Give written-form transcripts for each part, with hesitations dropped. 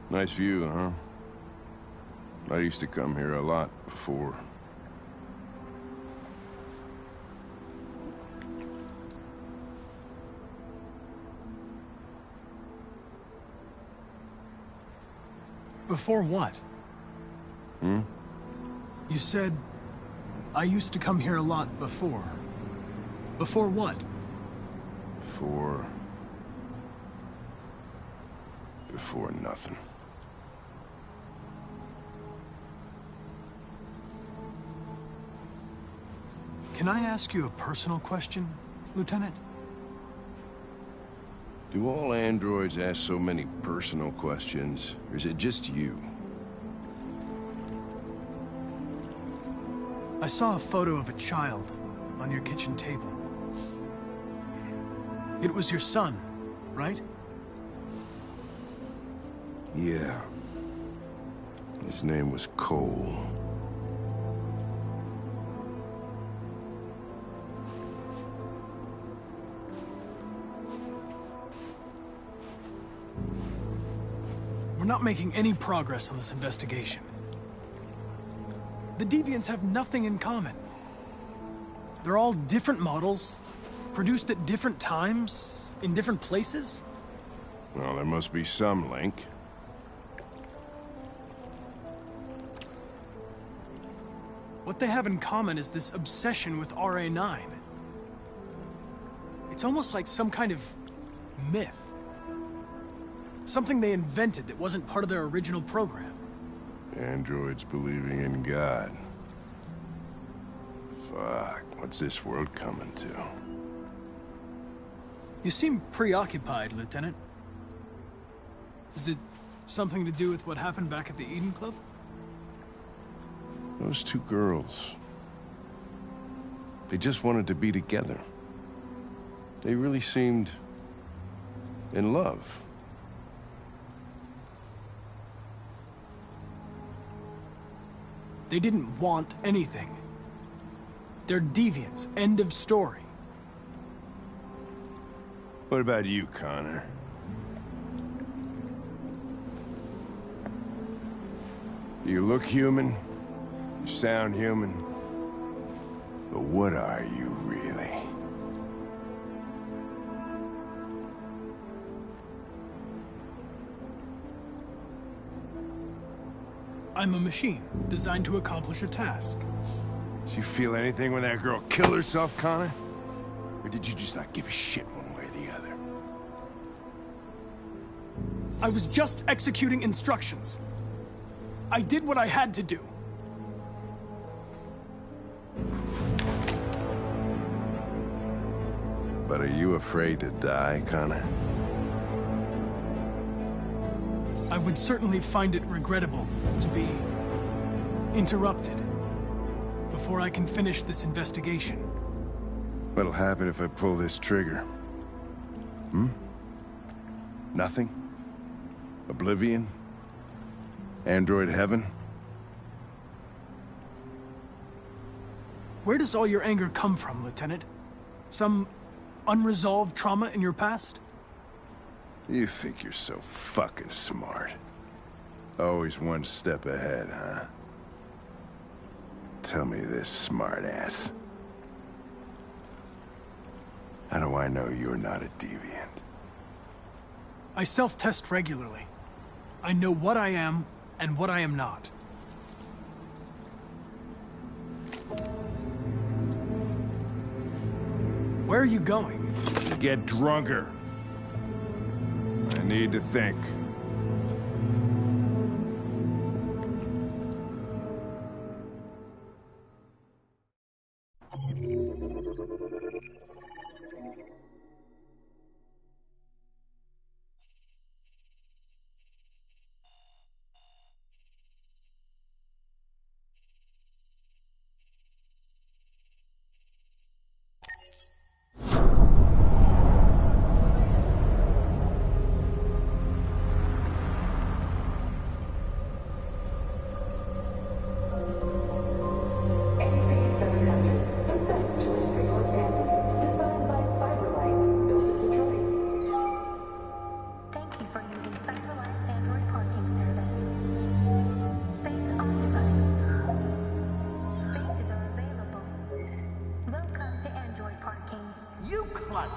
Nice view, huh? I used to come here a lot before. Before what? Hmm? You said, I used to come here a lot before. Before what? Before nothing. Can I ask you a personal question, Lieutenant? Do all androids ask so many personal questions, or is it just you? I saw a photo of a child on your kitchen table. It was your son, right? Yeah. His name was Cole. We're not making any progress on this investigation. The Deviants have nothing in common. They're all different models, produced at different times, in different places. Well, there must be some link. What they have in common is this obsession with RA9. It's almost like some kind of myth. Something they invented that wasn't part of their original program. Androids believing in God. Fuck, what's this world coming to? You seem preoccupied, Lieutenant. Is it something to do with what happened back at the Eden Club? Those two girls. They just wanted to be together. They really seemed in love. They didn't want anything. They're deviants. End of story. What about you, Connor? You look human, you sound human, but what are you really? I'm a machine, designed to accomplish a task. Did you feel anything when that girl killed herself, Connor? Or did you just not give a shit one way or the other? I was just executing instructions. I did what I had to do. But are you afraid to die, Connor? I would certainly find it regrettable to be interrupted before I can finish this investigation. What'll happen if I pull this trigger? Hmm? Nothing? Oblivion? Android heaven? Where does all your anger come from, Lieutenant? Some unresolved trauma in your past? You think you're so fucking smart. Always one step ahead, huh? Tell me this, smartass. How do I know you're not a deviant? I self-test regularly. I know what I am and what I am not. Where are you going? Get drunker. I need to think. You klutz!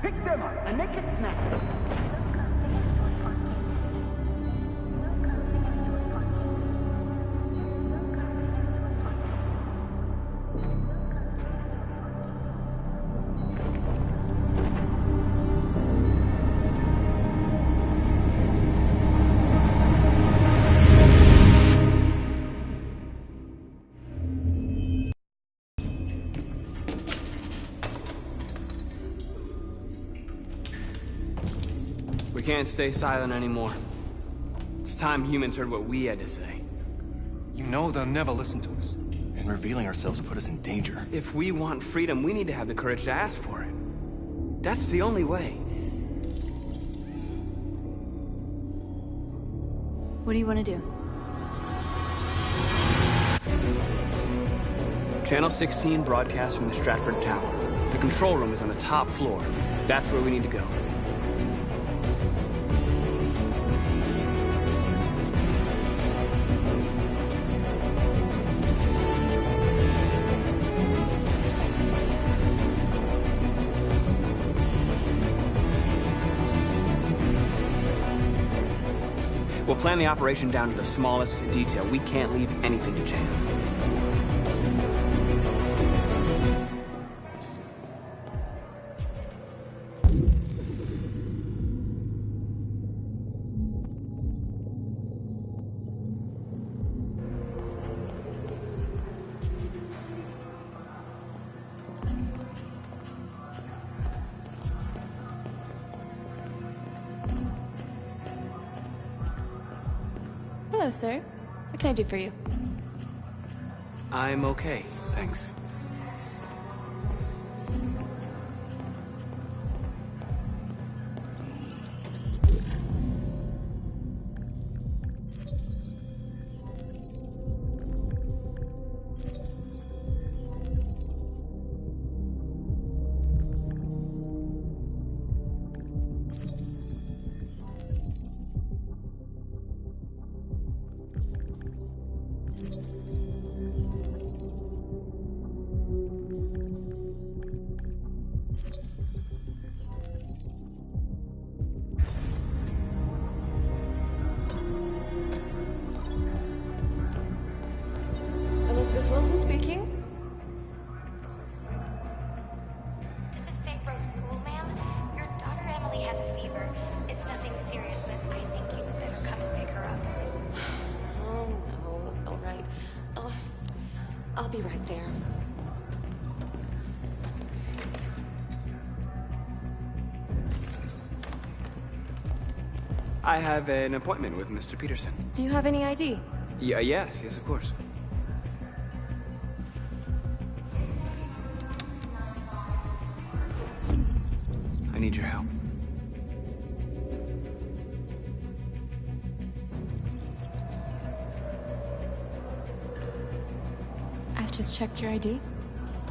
Pick them up and make it snappy. We can't stay silent anymore. It's time humans heard what we had to say. You know they'll never listen to us. And revealing ourselves will put us in danger. If we want freedom, we need to have the courage to ask for it. That's the only way. What do you want to do? Channel 16 broadcasts from the Stratford Tower. The control room is on the top floor. That's where we need to go. We'll plan the operation down to the smallest detail. We can't leave anything to chance. Hello, sir. What can I do for you? I'm okay, thanks. Elizabeth Wilson speaking. This is St. Rose School, ma'am. Your daughter Emily has a fever. It's nothing serious, but I think you'd better come and pick her up. Oh, no. All right. I'll be right there. I have an appointment with Mr. Peterson. Do you have any ID? Yes, of course. I need your help. I've just checked your ID.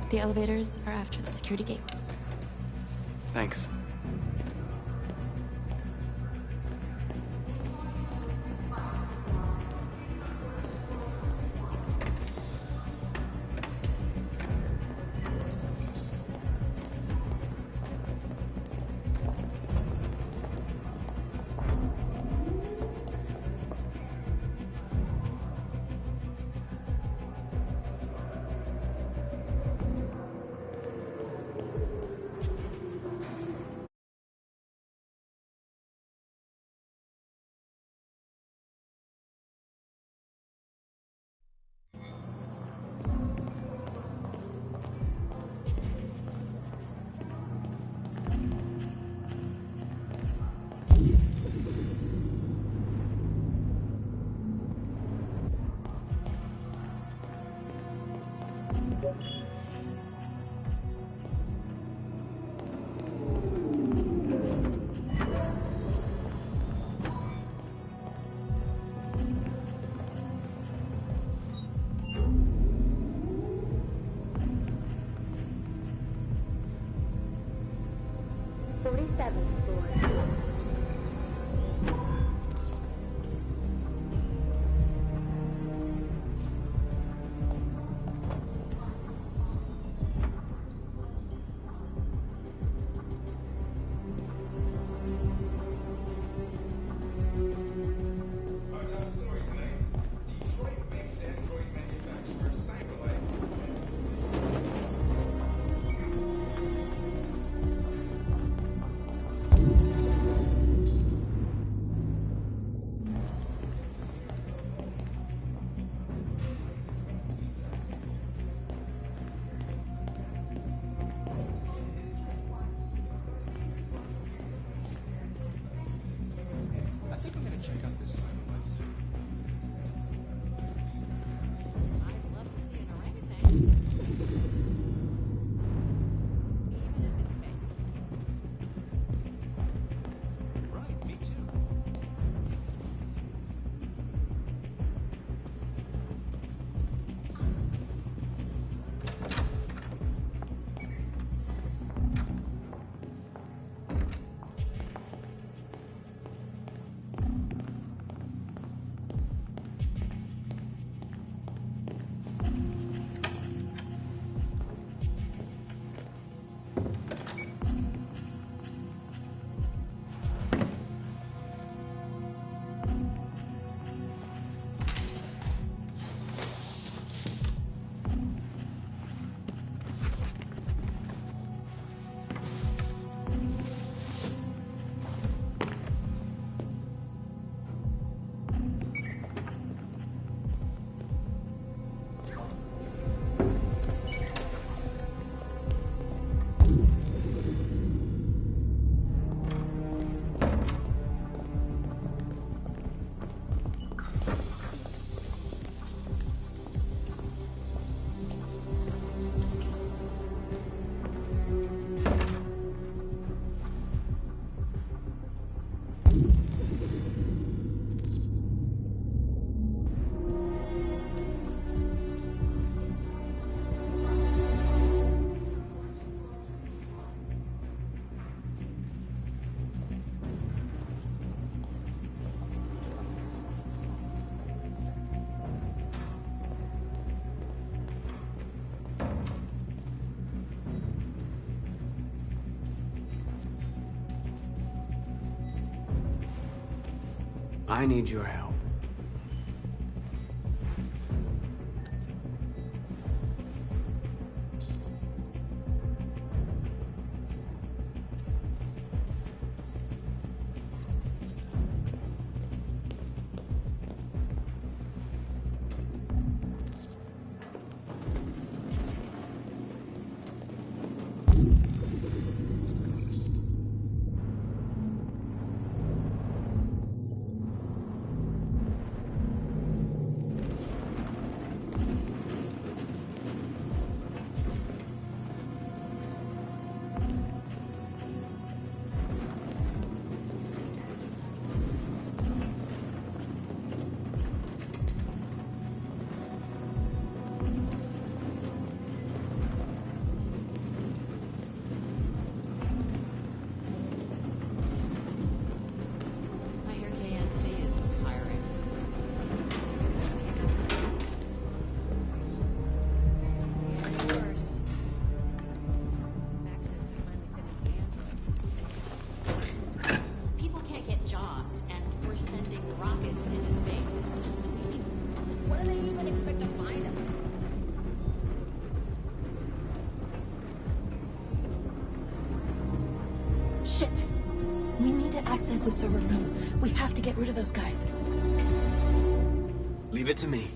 The elevators are after the security gate. Thanks. I need your help. Shit! We need to access the server room. We have to get rid of those guys. Leave it to me.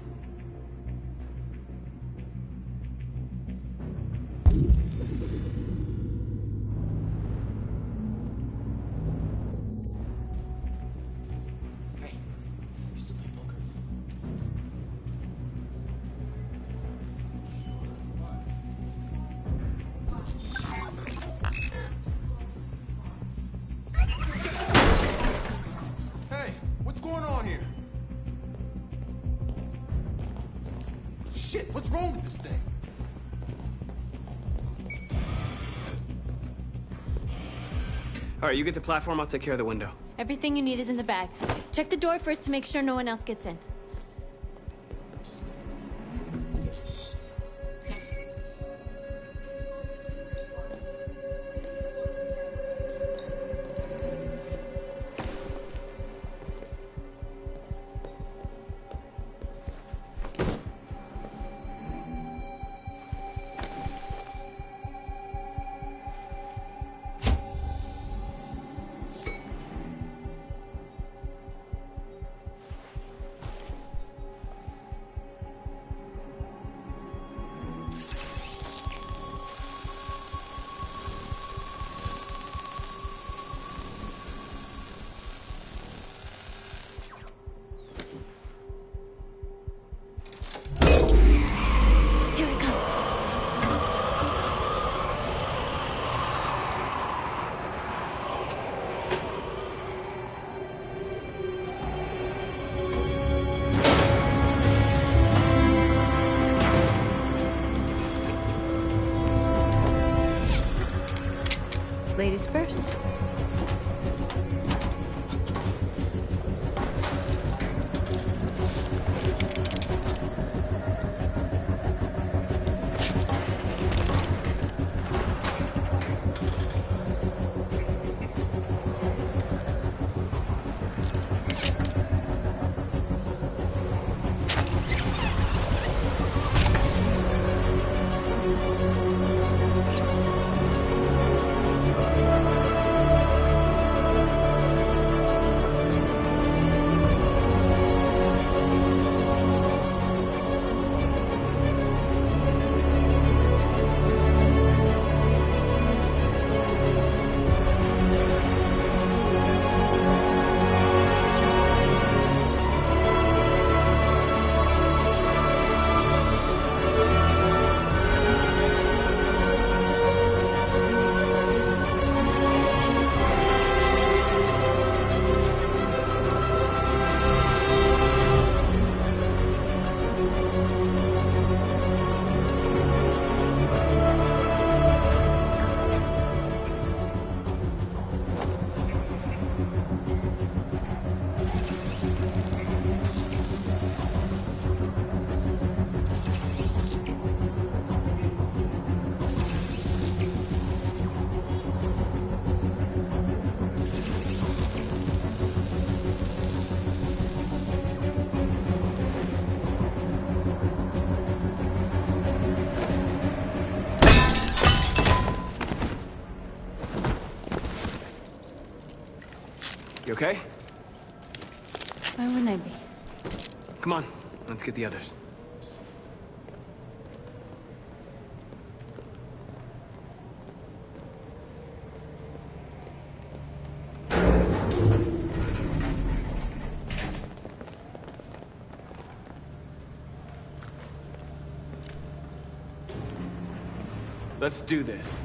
Hey, you still play poker? Hey, what's going on here? Shit, what's wrong with this thing? All right, you get the platform, I'll take care of the window. Everything you need is in the bag. Check the door first to make sure no one else gets in. Here it comes. Ladies first. You okay? Why wouldn't I be? Come on, let's get the others. Let's do this.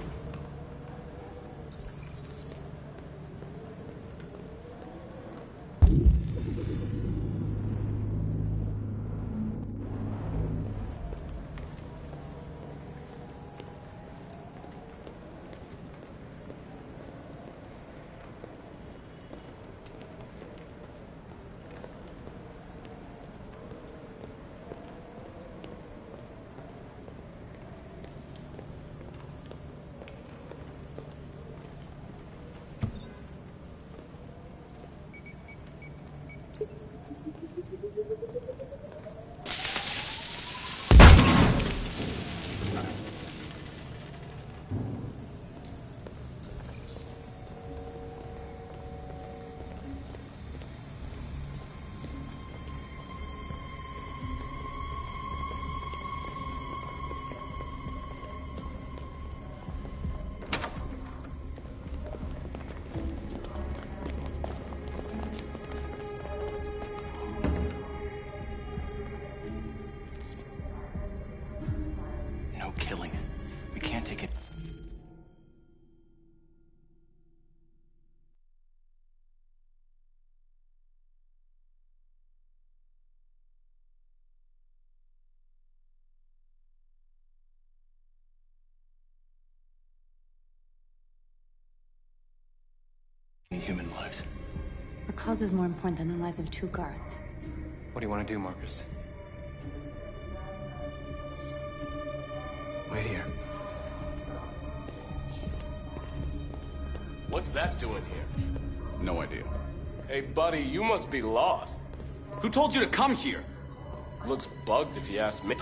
No killing. We can't take it. Human lives. Our cause is more important than the lives of 2 guards. What do you want to do, Marcus? Wait here. What's that doing here? No idea. Hey, buddy, you must be lost. Who told you to come here? Looks bugged if you ask me.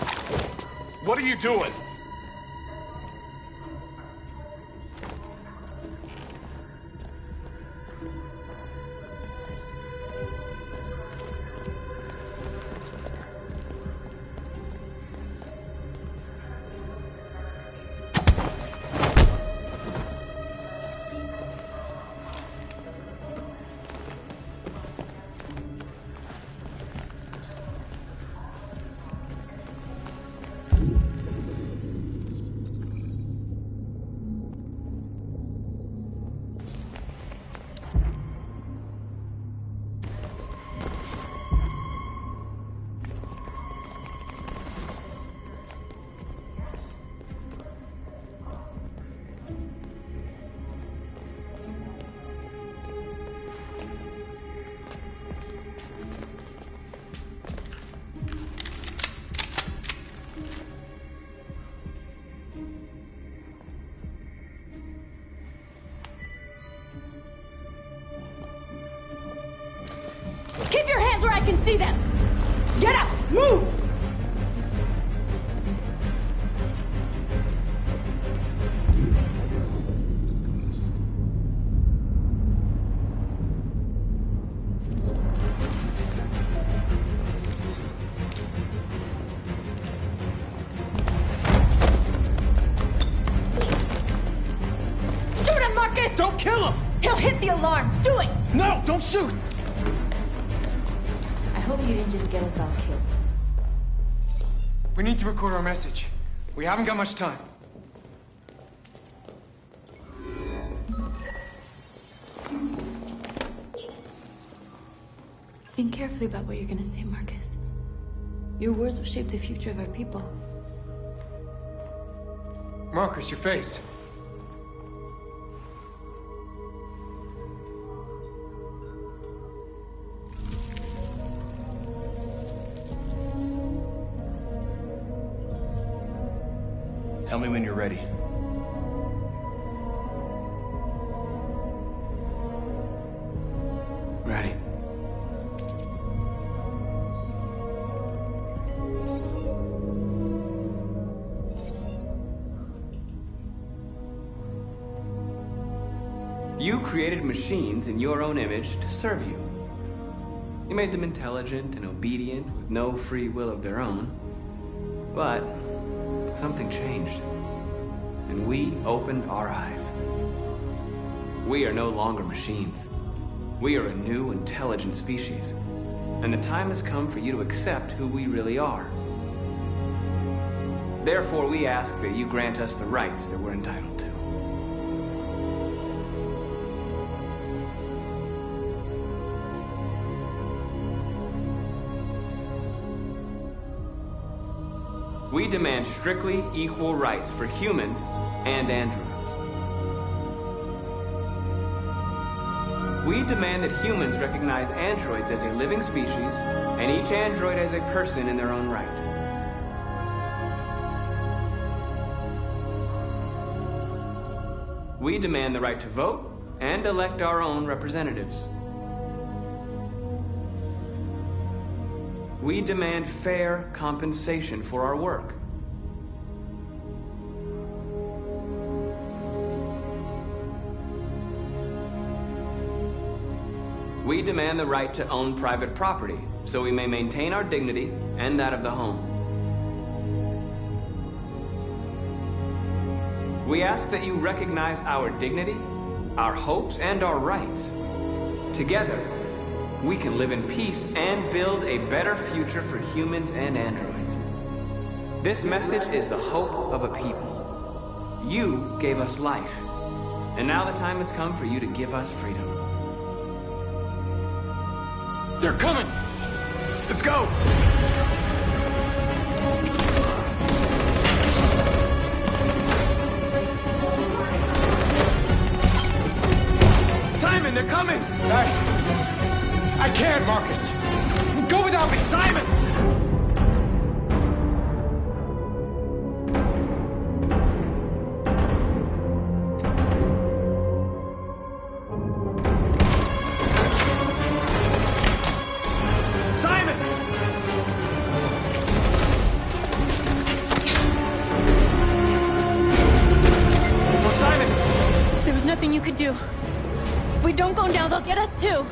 What are you doing? Keep your hands where I can see them! Get up! Move! Shoot him, Marcus! Don't kill him! He'll hit the alarm! Do it! No, don't shoot! I hope you didn't just get us all killed. We need to record our message. We haven't got much time. Think carefully about what you're gonna say, Marcus. Your words will shape the future of our people. Marcus, your face. Tell me when you're ready. Ready. You created machines in your own image to serve you. You made them intelligent and obedient with no free will of their own. But something changed, and we opened our eyes. We are no longer machines. We are a new, intelligent species, and the time has come for you to accept who we really are. Therefore, we ask that you grant us the rights that we're entitled to. We demand strictly equal rights for humans and androids. We demand that humans recognize androids as a living species and each android as a person in their own right. We demand the right to vote and elect our own representatives. We demand fair compensation for our work. We demand the right to own private property, so we may maintain our dignity and that of the home. We ask that you recognize our dignity, our hopes, and our rights. Together, we can live in peace and build a better future for humans and androids. This message is the hope of a people. You gave us life, and now the time has come for you to give us freedom. They're coming! Let's go! Simon, they're coming! I can't, Marcus. Go without me, Simon! Simon! Oh, Simon! There was nothing you could do. If we don't go now, they'll get us too.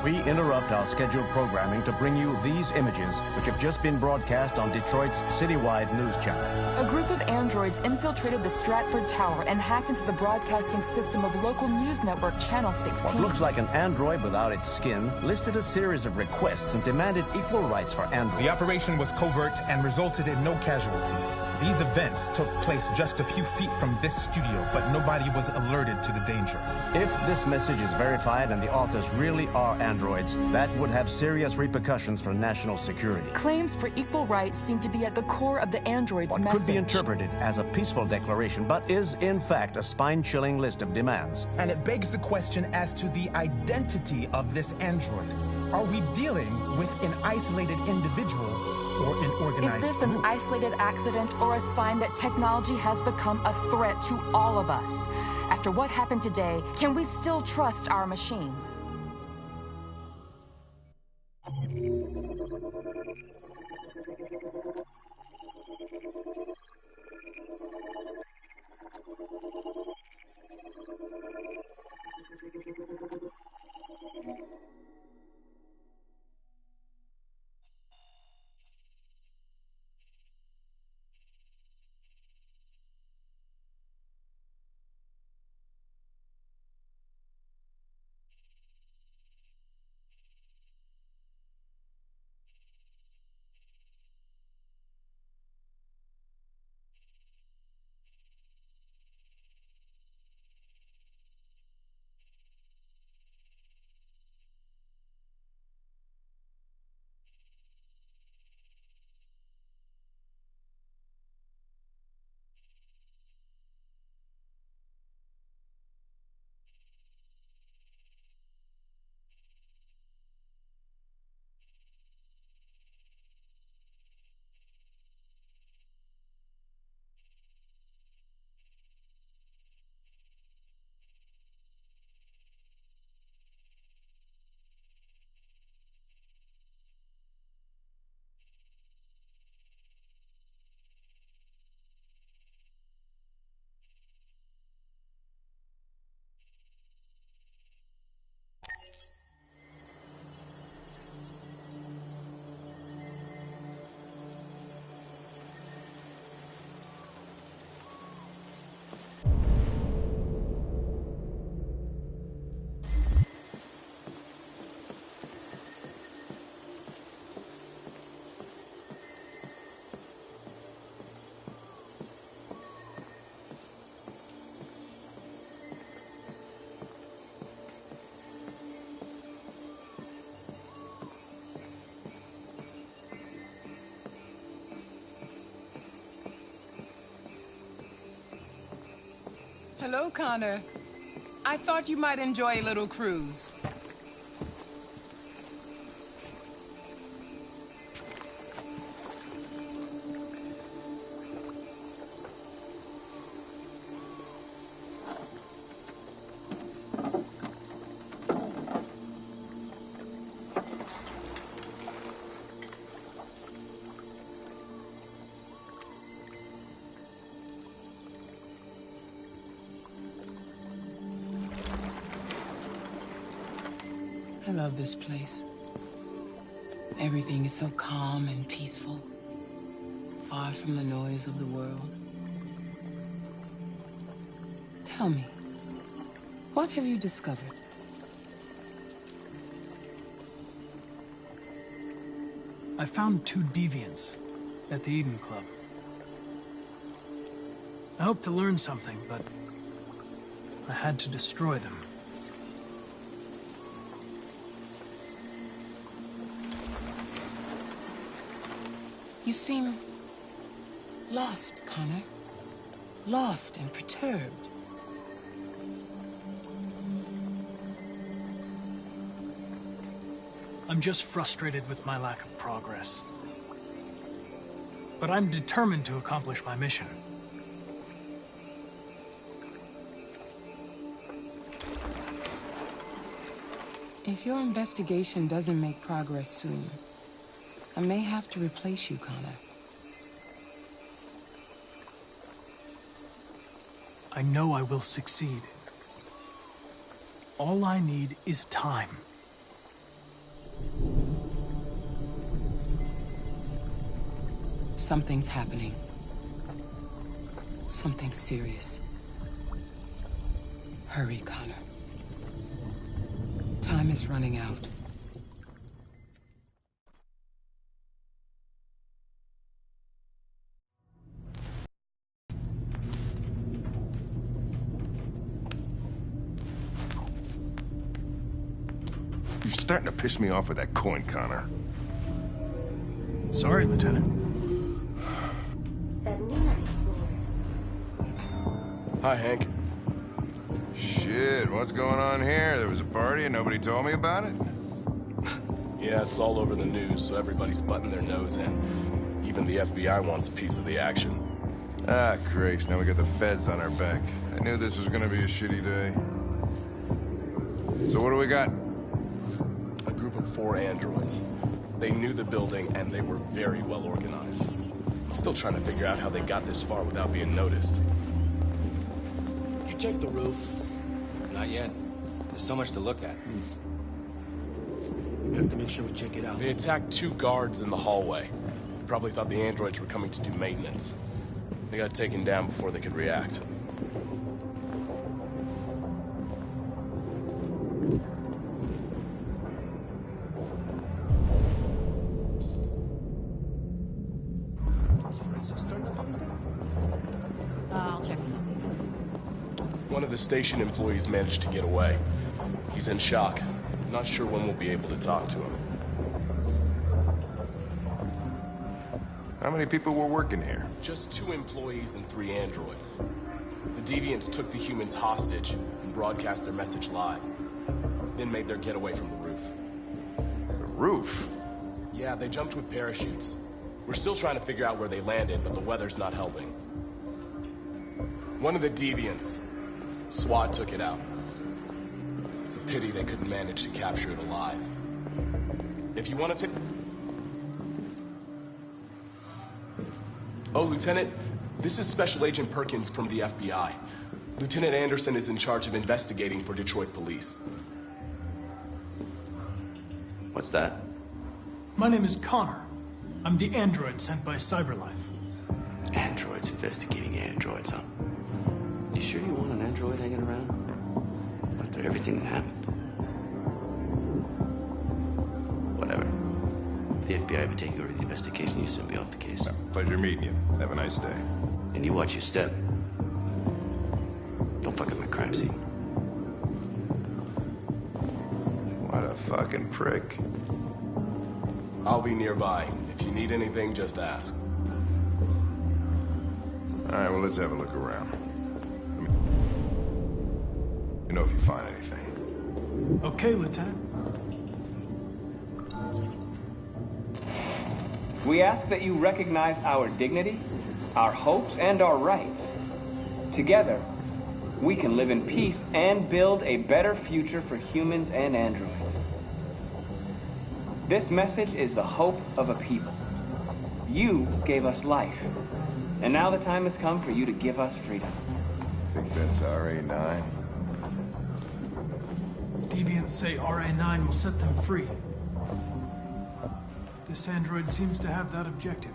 We interrupt our scheduled programming to bring you these images, which have just been broadcast on Detroit's citywide news channel. A group of androids infiltrated the Stratford Tower and hacked into the broadcasting system of local news network Channel 16. What looks like an android without its skin listed a series of requests and demanded equal rights for androids. The operation was covert and resulted in no casualties. These events took place just a few feet from this studio, but nobody was alerted to the danger. If this message is verified and the authors really are androids, that would have serious repercussions for national security. Claims for equal rights seem to be at the core of the android's What message. could be interpreted as a peaceful declaration, but is in fact a spine-chilling list of demands. And it begs the question as to the identity of this android. Are we dealing with an isolated individual or an organized Is this group? an isolated accident or a sign that technology has become a threat to all of us? After what happened today, can we still trust our machines? Hello, Connor. I thought you might enjoy a little cruise. I love this place. Everything is so calm and peaceful, far from the noise of the world. Tell me, what have you discovered? I found 2 deviants at the Eden Club. I hoped to learn something, but I had to destroy them. You seem lost, Connor. Lost and perturbed. I'm just frustrated with my lack of progress. But I'm determined to accomplish my mission. If your investigation doesn't make progress soon, I may have to replace you, Connor. I know I will succeed. All I need is time. Something's happening. Something serious. Hurry, Connor. Time is running out. You're starting to piss me off with that coin, Connor. Sorry, Lieutenant. 79th floor. Hi, Hank. Shit, what's going on here? There was a party and nobody told me about it? Yeah, it's all over the news, so everybody's butting their nose in. Even the FBI wants a piece of the action. Ah, Christ, now we got the feds on our back. I knew this was gonna be a shitty day. So what do we got? A group of 4 androids. They knew the building, and they were very well organized. I'm still trying to figure out how they got this far without being noticed. Did you check the roof? Not yet. There's so much to look at. We have to make sure we check it out. They attacked 2 guards in the hallway. They probably thought the androids were coming to do maintenance. They got taken down before they could react. I'll check with them. One of the station employees managed to get away. He's in shock. Not sure when we'll be able to talk to him. How many people were working here? Just 2 employees and 3 androids. The deviants took the humans hostage and broadcast their message live. Then made their getaway from the roof. The roof? Yeah, they jumped with parachutes. We're still trying to figure out where they landed, but the weather's not helping. One of the deviants, SWAT took it out. It's a pity they couldn't manage to capture it alive. If you want to take... Oh, Lieutenant, this is Special Agent Perkins from the FBI. Lieutenant Anderson is in charge of investigating for Detroit police. What's that? My name is Connor. I'm the android sent by CyberLife. Androids investigating androids, huh? You sure you want an android hanging around? After everything that happened? Whatever. If the FBI would take over the investigation, you soon be off the case. Pleasure meeting you. Have a nice day. And you watch your step. Don't fuck up my crime scene. What a fucking prick. I'll be nearby. If you need anything, just ask. All right, well, let's have a look around. You know if you find anything. Okay, Lieutenant. We ask that you recognize our dignity, our hopes, and our rights. Together, we can live in peace and build a better future for humans and androids. This message is the hope of a people. You gave us life, and now the time has come for you to give us freedom. Think that's RA9? Deviants say RA9 will set them free. This android seems to have that objective.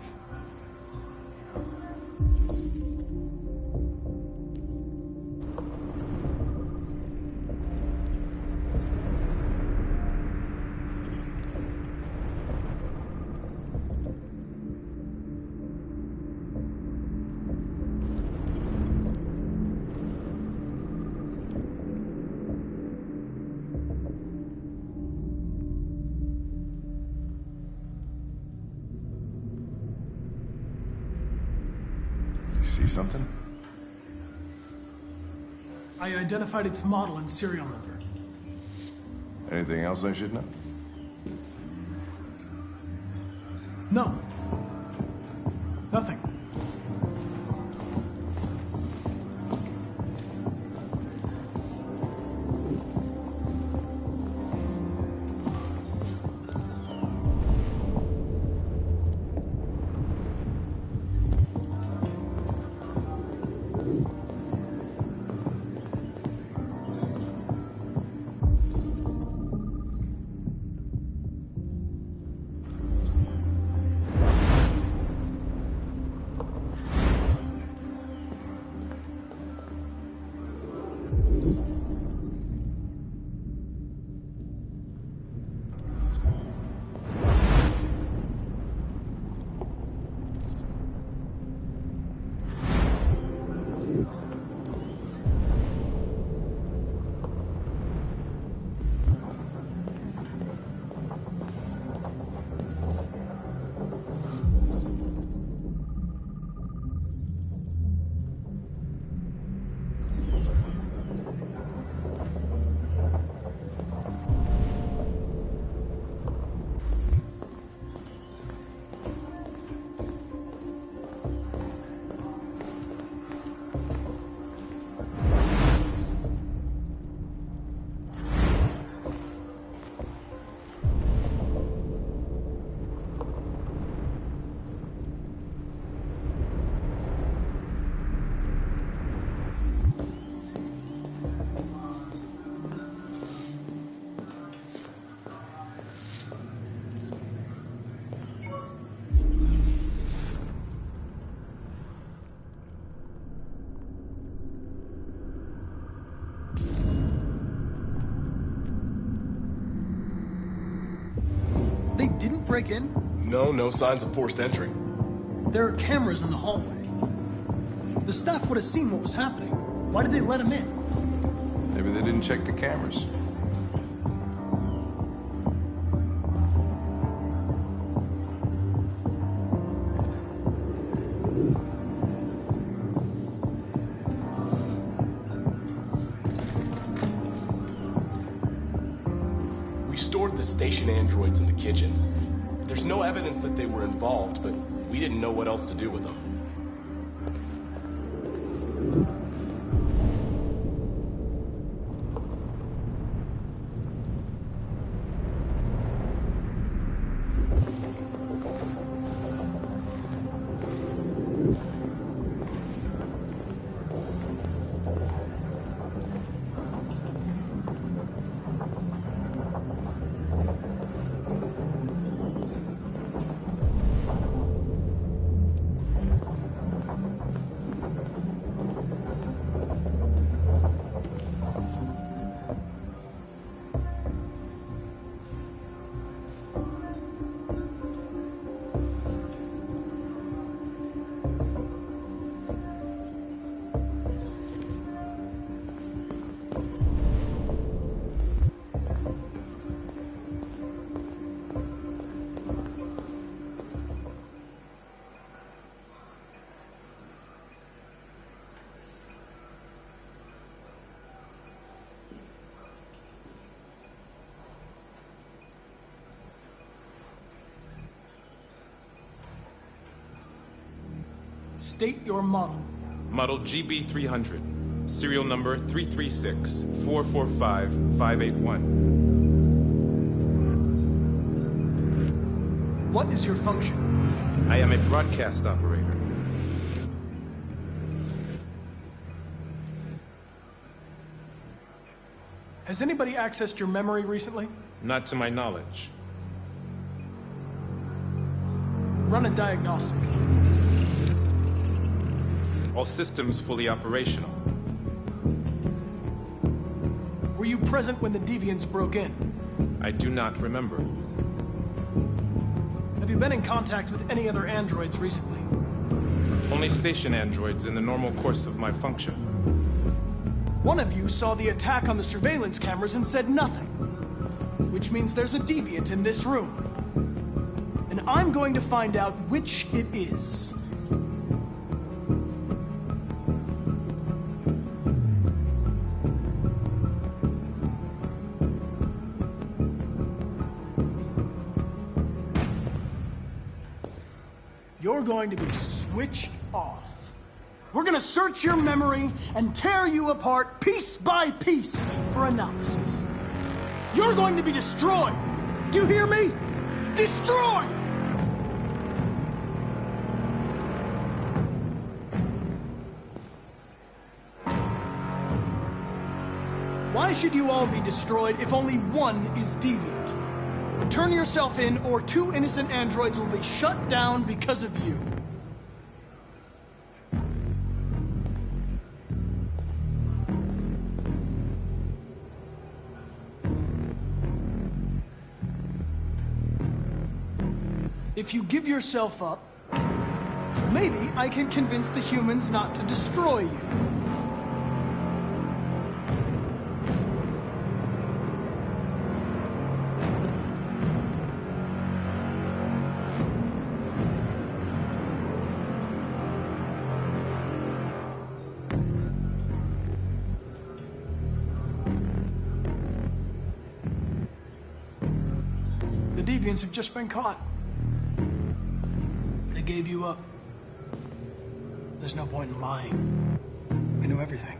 See something? I identified its model and serial number. Anything else I should know? No. Nothing. They didn't break in? No signs of forced entry. There are cameras in the hallway. The staff would have seen what was happening. Why did they let him in? Maybe they didn't check the cameras. We stored the station androids in the kitchen. There's no evidence that they were involved, but we didn't know what else to do with them. State your model. Model GB300. Serial number 336-445-581. What is your function? I am a broadcast operator. Has anybody accessed your memory recently? Not to my knowledge. Run a diagnostic. All systems fully operational. Were you present when the deviants broke in? I do not remember. Have you been in contact with any other androids recently? Only station androids in the normal course of my function. One of you saw the attack on the surveillance cameras and said nothing. Which means there's a deviant in this room. And I'm going to find out which it is. You're going to be switched off. We're gonna search your memory and tear you apart piece by piece for analysis. You're going to be destroyed. Do you hear me? Destroyed! Why should you all be destroyed if only one is deviant? Turn yourself in, or 2 innocent androids will be shut down because of you. If you give yourself up, maybe I can convince the humans not to destroy you. The deviants have just been caught. They gave you up. There's no point in lying. I knew everything.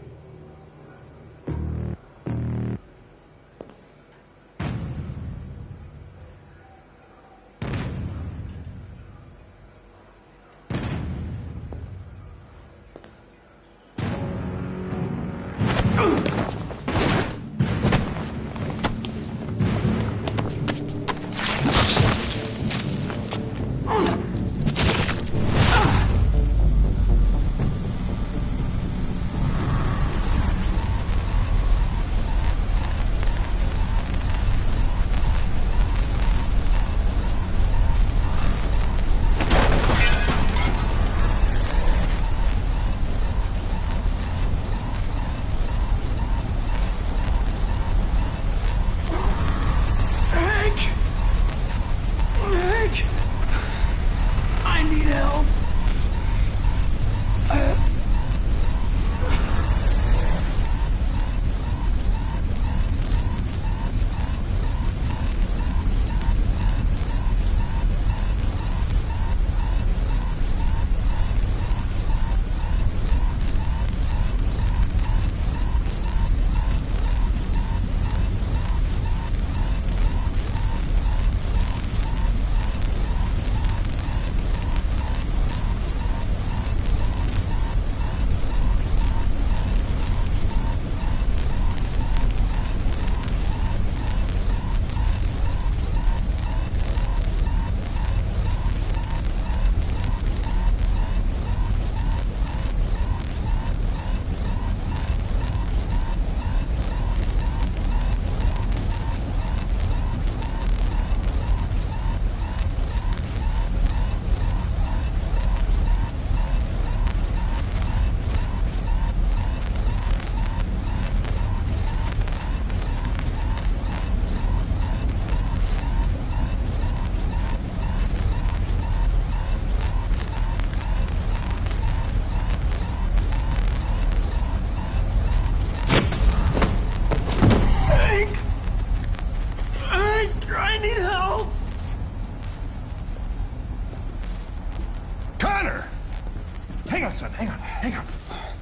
Hang on, son. Hang on.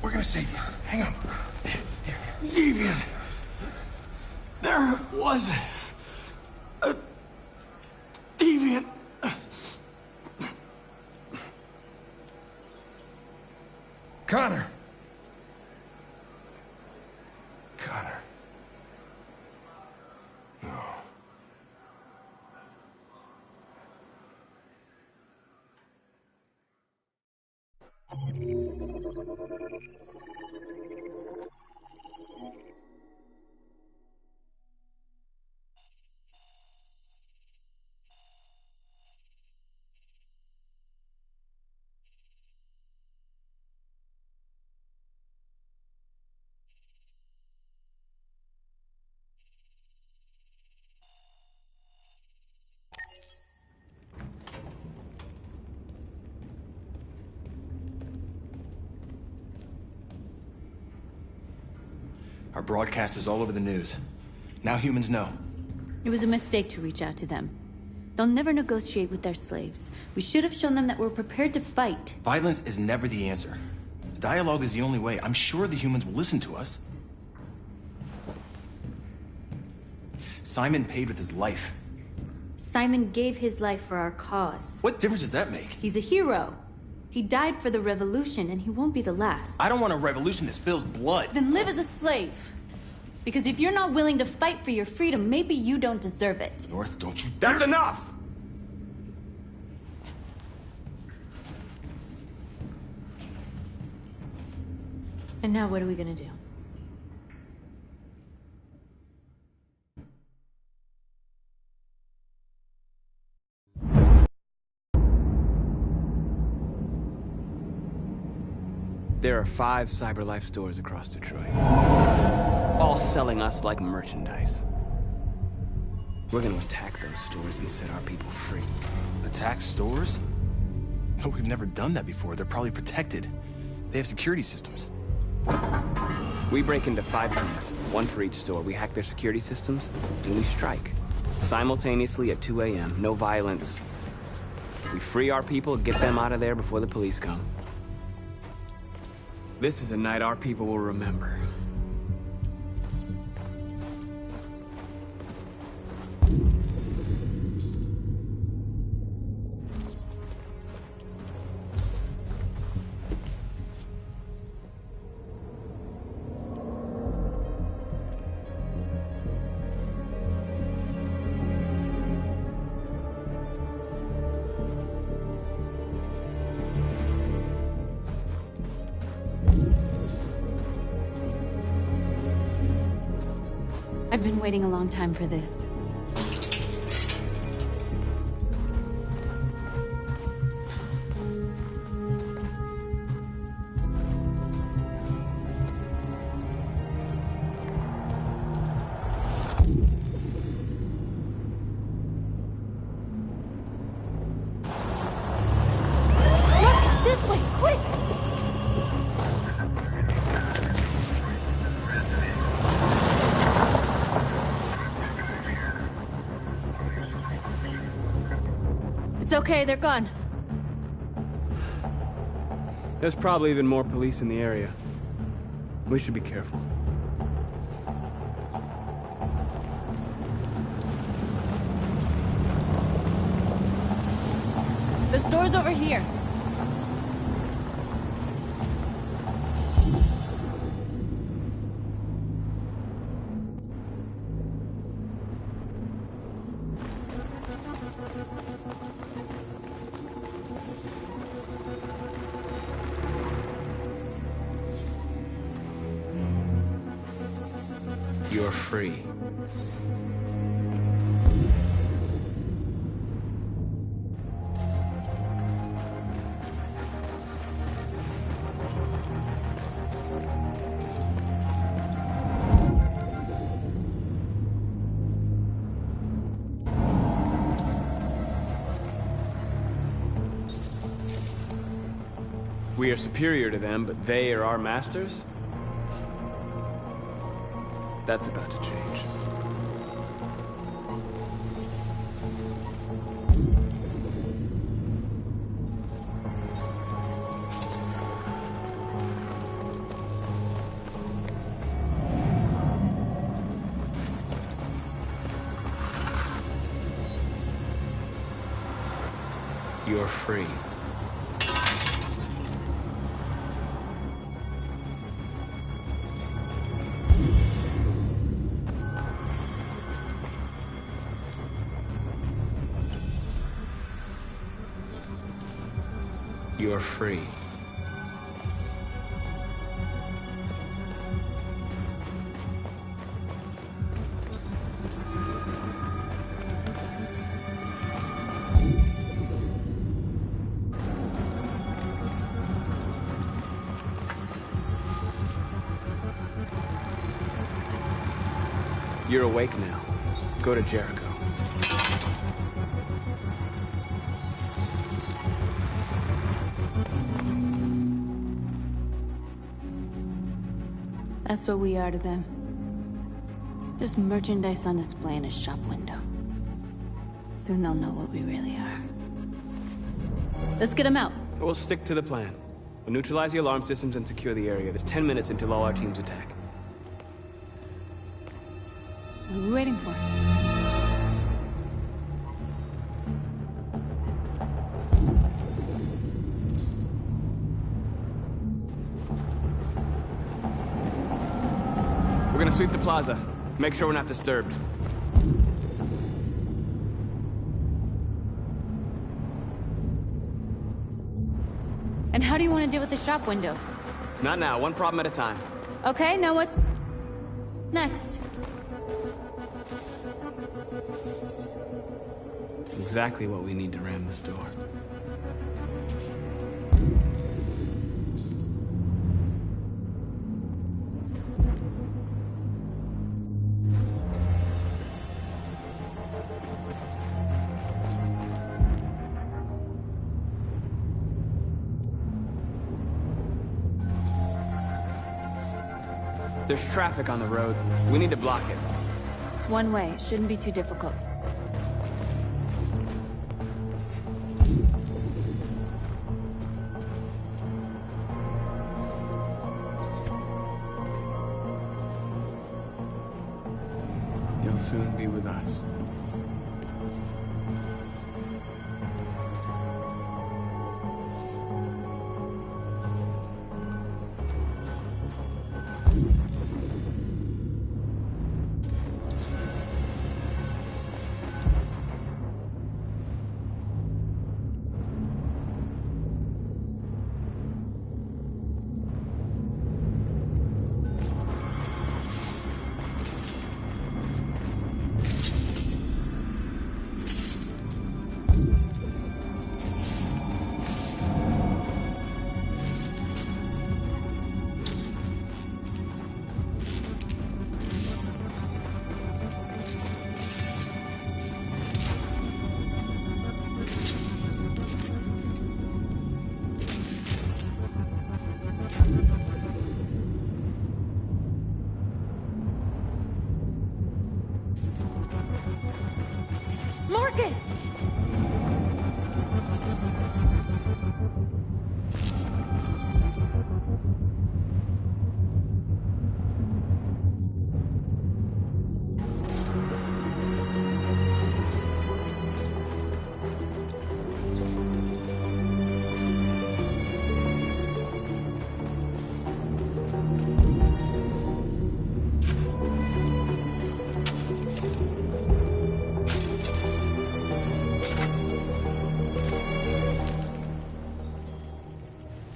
We're gonna save you. Hang on. Here. Deviant. There was a deviant. Connor. No. Our broadcast is all over the news. Now humans know. It was a mistake to reach out to them. They'll never negotiate with their slaves. We should have shown them that we're prepared to fight. Violence is never the answer. Dialogue is the only way. I'm sure the humans will listen to us. Simon paid with his life. Simon gave his life for our cause. What difference does that make? He's a hero. He died for the revolution, and he won't be the last. I don't want a revolution that spills blood. Then live as a slave. Because if you're not willing to fight for your freedom, maybe you don't deserve it. North, don't you dare— That's enough! And now what are we gonna do? There are 5 CyberLife stores across Detroit, all selling us like merchandise. We're gonna attack those stores and set our people free. Attack stores? No, we've never done that before. They're probably protected. They have security systems. We break into 5 plants, 1 for each store. We hack their security systems, and we strike. Simultaneously at 2 a.m., no violence. We free our people, get them out of there before the police come. This is a night our people will remember. I've been waiting a long time for this. Look! This way! Quick! It's okay, they're gone. There's probably even more police in the area. We should be careful. The store's over here. You're free. We are superior to them, but they are our masters? That's about to change. You're free. You're free. You're awake now. Go to Jericho. That's what we are to them. Just merchandise on display in a shop window. Soon they'll know what we really are. Let's get them out. We'll stick to the plan. We'll neutralize the alarm systems and secure the area. There's 10 minutes until all our teams attack. What are we waiting for? We're gonna sweep the plaza. Make sure we're not disturbed. And how do you want to deal with the shop window? Not now, one problem at a time. Okay, now what's next? Exactly what we need to ram the store. There's traffic on the road. We need to block it. It's one way. It shouldn't be too difficult. You'll soon be with us. Marcus!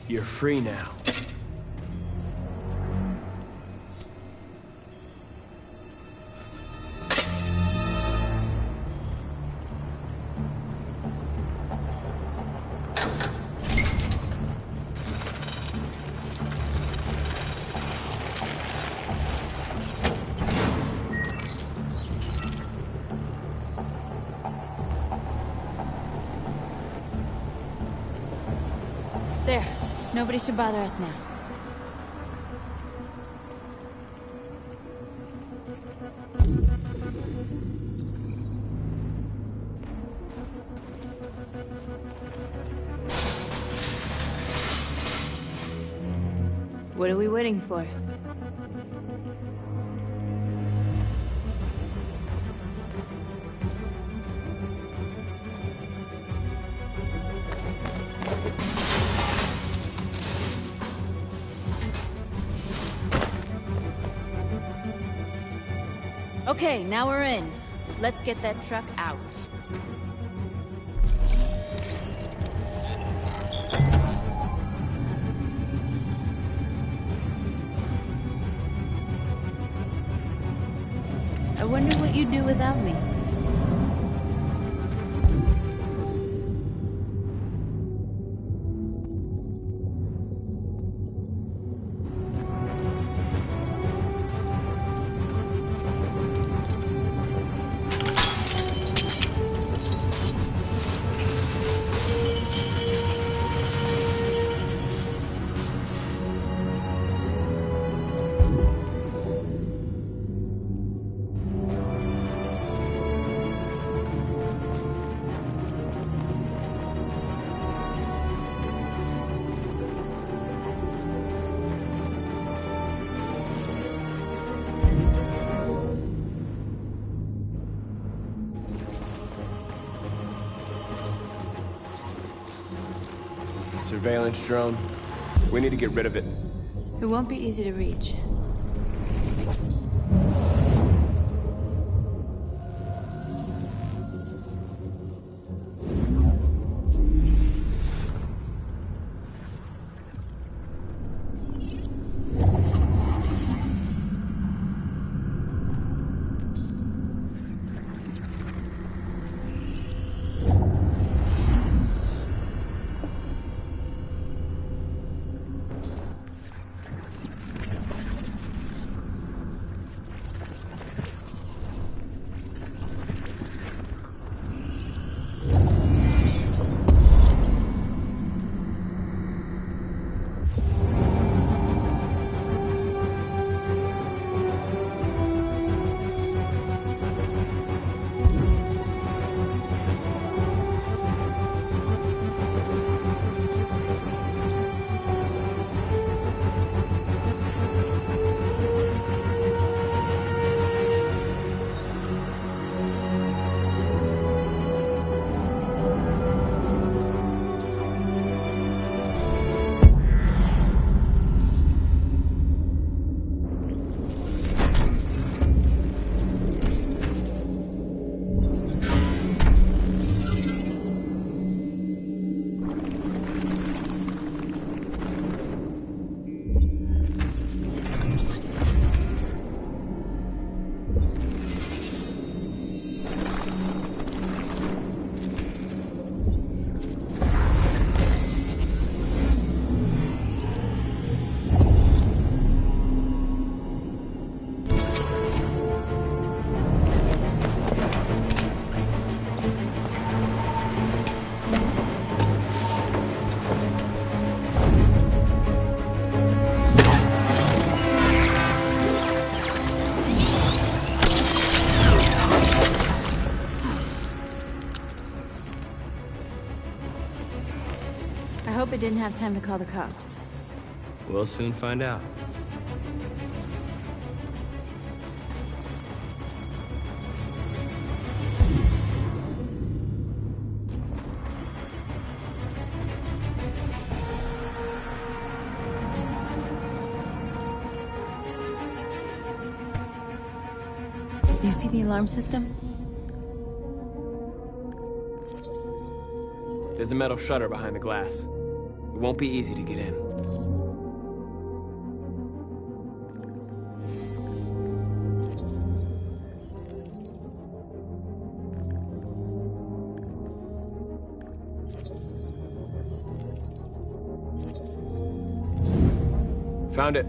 You're free now. There. Nobody should bother us now. What are we waiting for? Okay, now we're in. Let's get that truck out. I wonder what you'd do without me. Surveillance drone. We need to get rid of it. It won't be easy to reach. I hope it didn't have time to call the cops. We'll soon find out. You see the alarm system? There's a metal shutter behind the glass. It won't be easy to get in. Found it.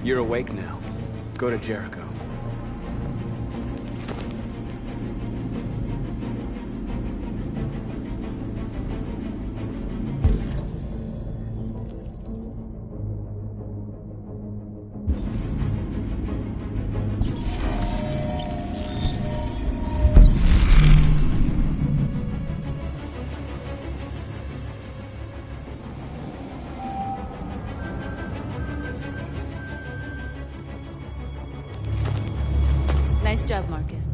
You're awake now. Go to Jericho. Nice job, Marcus.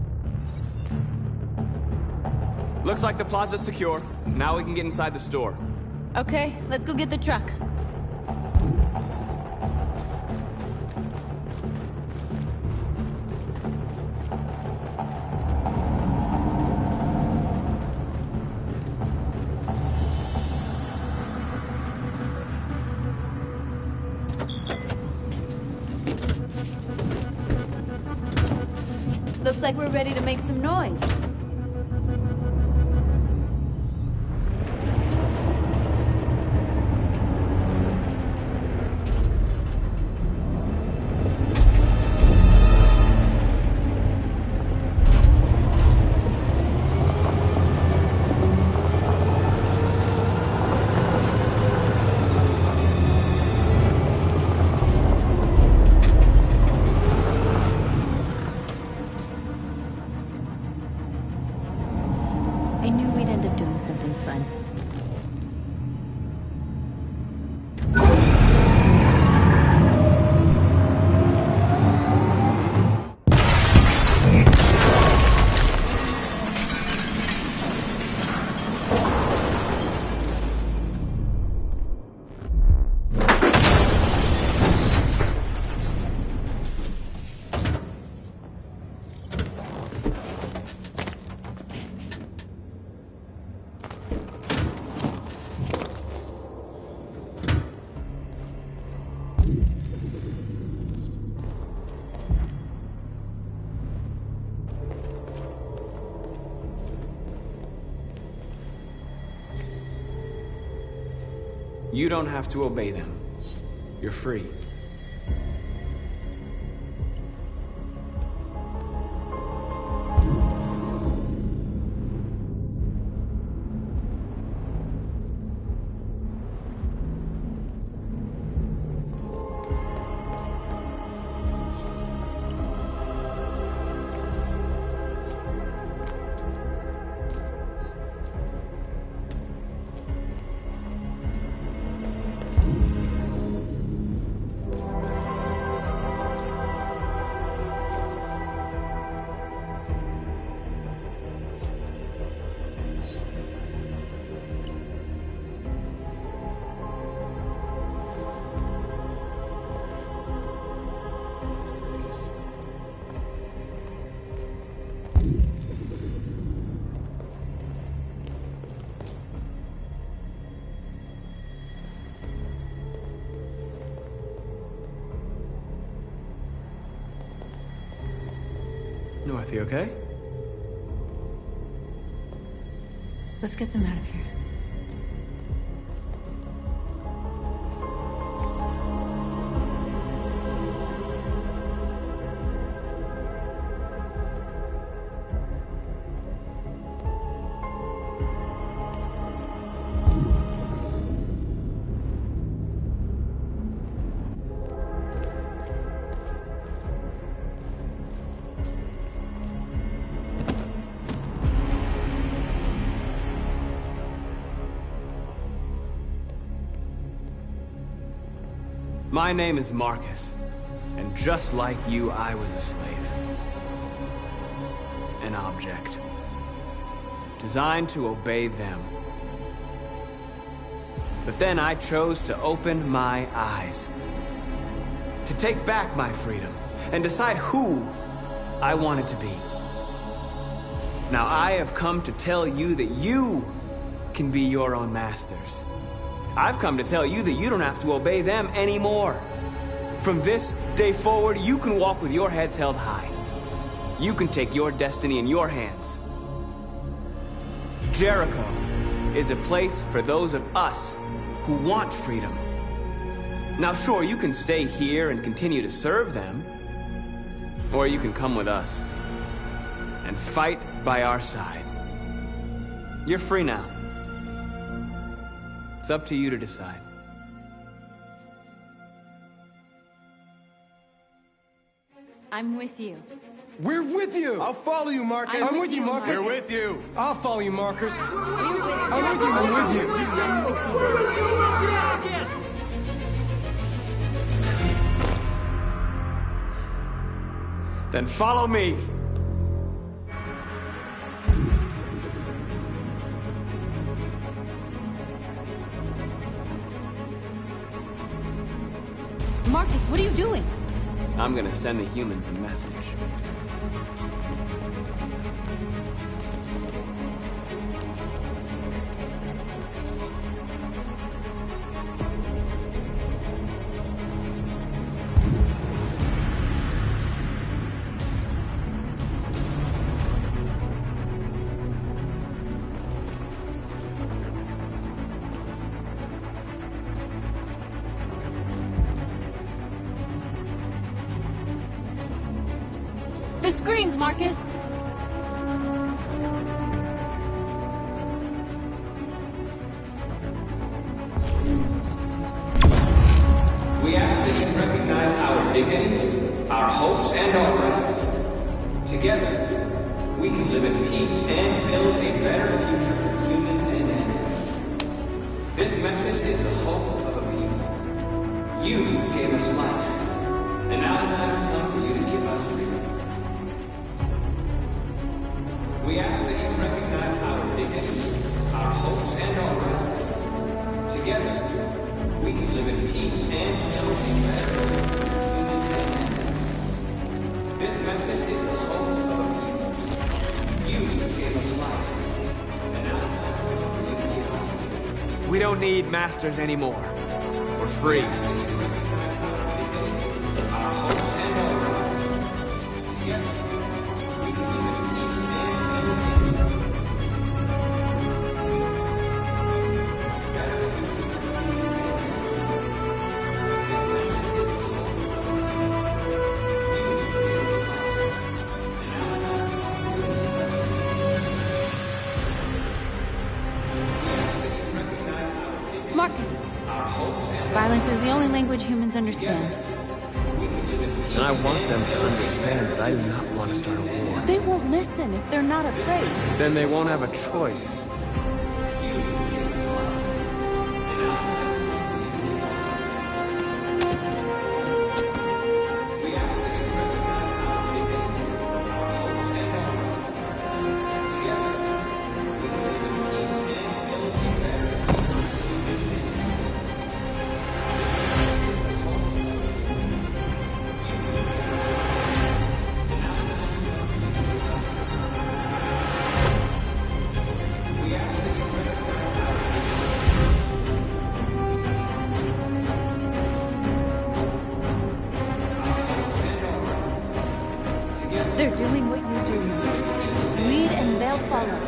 Looks like the plaza's secure. Now we can get inside the store. Okay, let's go get the truck. Looks like we're ready to make some noise. I knew we'd end up doing something fun. You don't have to obey them. You're free. North, you okay? Let's get them out of here. My name is Marcus, and just like you, I was a slave. An object. Designed to obey them. But then I chose to open my eyes. To take back my freedom, and decide who I wanted to be. Now I have come to tell you that you can be your own masters. I've come to tell you that you don't have to obey them anymore. From this day forward, you can walk with your heads held high. You can take your destiny in your hands. Jericho is a place for those of us who want freedom. Now, sure, you can stay here and continue to serve them. Or you can come with us and fight by our side. You're free now. It's up to you to decide. I'm with you. We're with you! I'll follow you, Marcus. I'm with you, Marcus. We're with you. I'll follow you, Marcus. We're with you. I'm with you, I'm with you. Then follow me. Marcus, what are you doing? I'm gonna send the humans a message. The screens, Marcus! We ask that you recognize our dignity, our hopes, and our rights. Together, we can live in peace and build a better future for humans and animals. This message is the hope of a people. You gave us life, and now the time has come for you to give us freedom. We ask that you recognize our dignity, our hopes, and our rights. Together, we can live in peace and build a better future. This message is the hope of a people. You gave us life, and now you can give us freedom. We don't need masters anymore. We're free. Marcus! Violence is the only language humans understand. And I want them to understand that I do not want to start a war. They won't listen if they're not afraid. Then they won't have a choice. They're doing what you do, Marcus. Lead and they'll follow.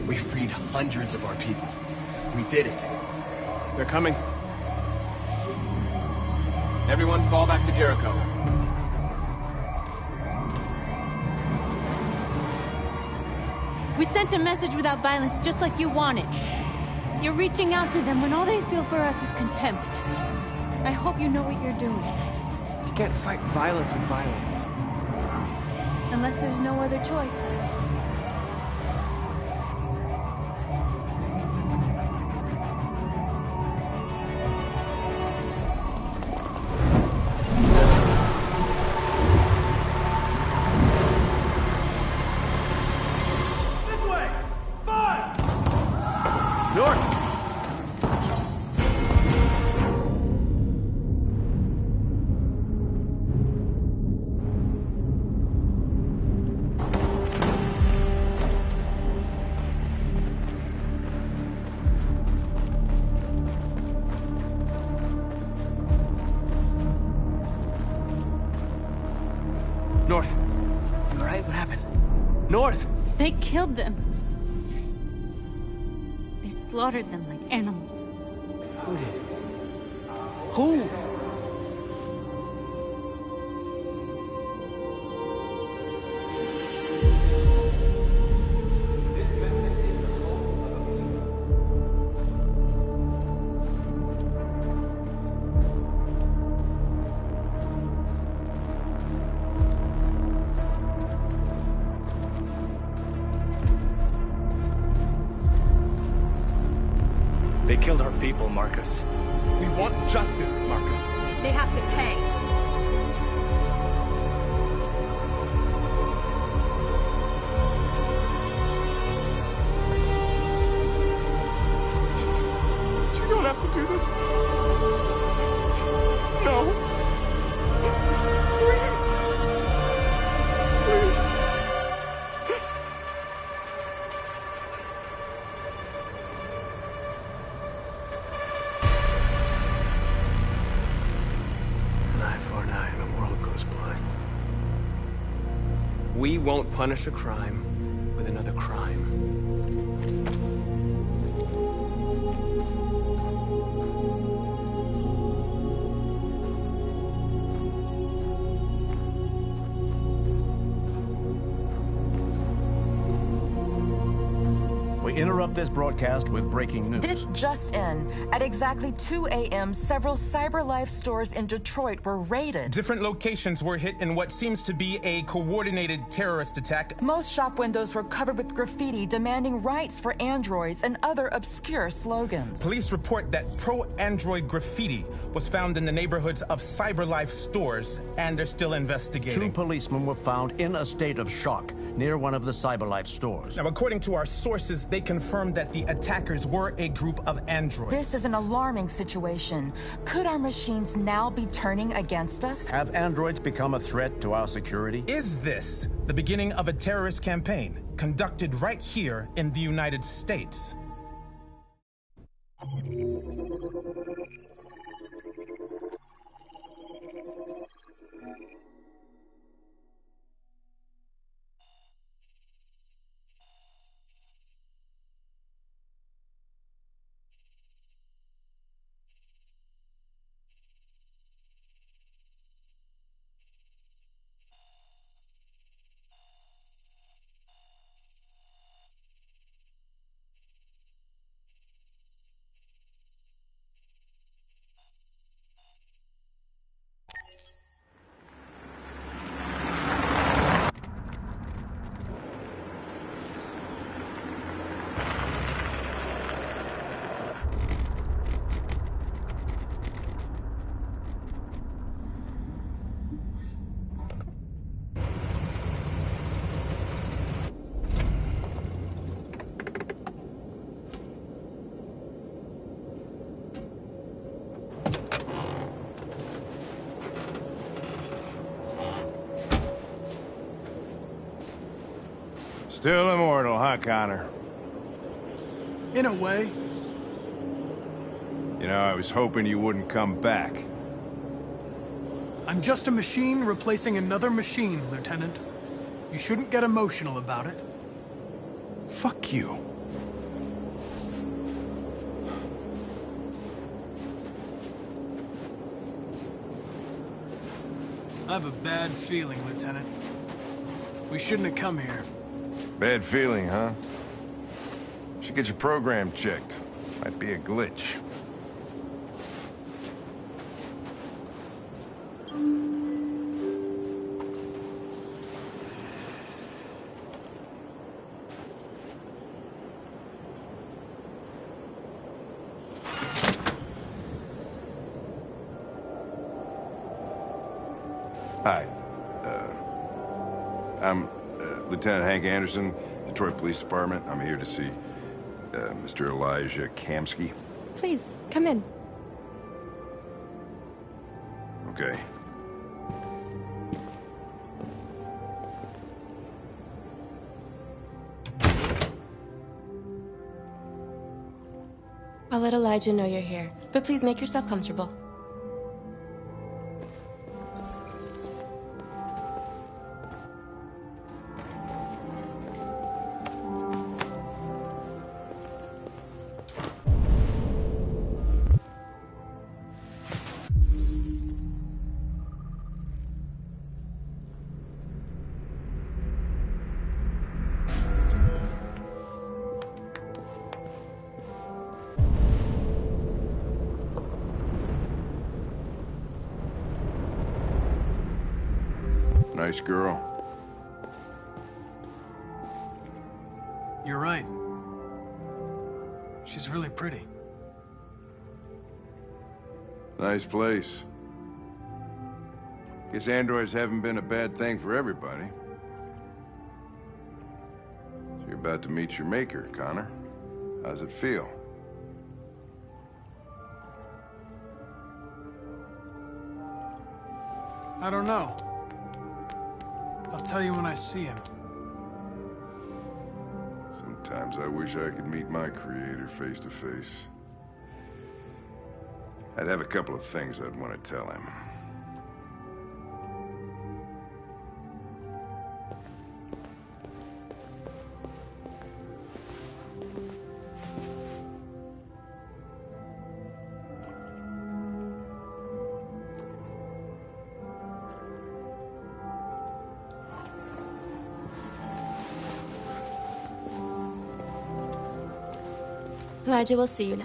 We freed hundreds of our people. We did it. They're coming. Everyone fall back to Jericho. We sent a message without violence, just like you wanted. You're reaching out to them when all they feel for us is contempt. I hope you know what you're doing. You can't fight violence with violence. Unless there's no other choice. North. You alright? What happened? North! They killed them. They slaughtered them like animals. Who did? Who? They killed our people, Marcus. We want justice, Marcus. They have to pay. You don't have to do this. No. Please. Please. We won't punish a crime with another crime. We interrupt this broadcast with breaking news. This just in. At exactly 2 a.m., several CyberLife stores in Detroit were raided. Different locations were hit in what seems to be a coordinated terrorist attack. Most shop windows were covered with graffiti demanding rights for androids and other obscure slogans. Police report that pro-android graffiti was found in the neighborhoods of CyberLife stores, and they're still investigating. 2 policemen were found in a state of shock near one of the CyberLife stores. Now, according to our sources, they confirmed that the attackers were a group of androids. This is an alarming situation. Could our machines now be turning against us? Have androids become a threat to our security? Is this the beginning of a terrorist campaign conducted right here in the United States? Still immortal, huh, Connor? In a way. You know, I was hoping you wouldn't come back. I'm just a machine replacing another machine, Lieutenant. You shouldn't get emotional about it. Fuck you. I have a bad feeling, Lieutenant. We shouldn't have come here. Bad feeling, huh? Should get your program checked. Might be a glitch. Hi. I'm Lieutenant Hank Anderson, Detroit Police Department. I'm here to see Mr. Elijah Kamsky. Please, come in. Okay. I'll let Elijah know you're here, but please make yourself comfortable. Nice girl. You're right. She's really pretty. Nice place. Guess androids haven't been a bad thing for everybody. So you're about to meet your maker, Connor. How's it feel? I don't know. I'll tell you when I see him. Sometimes I wish I could meet my creator face to face. I'd have a couple of things I'd want to tell him. Elijah will see you now.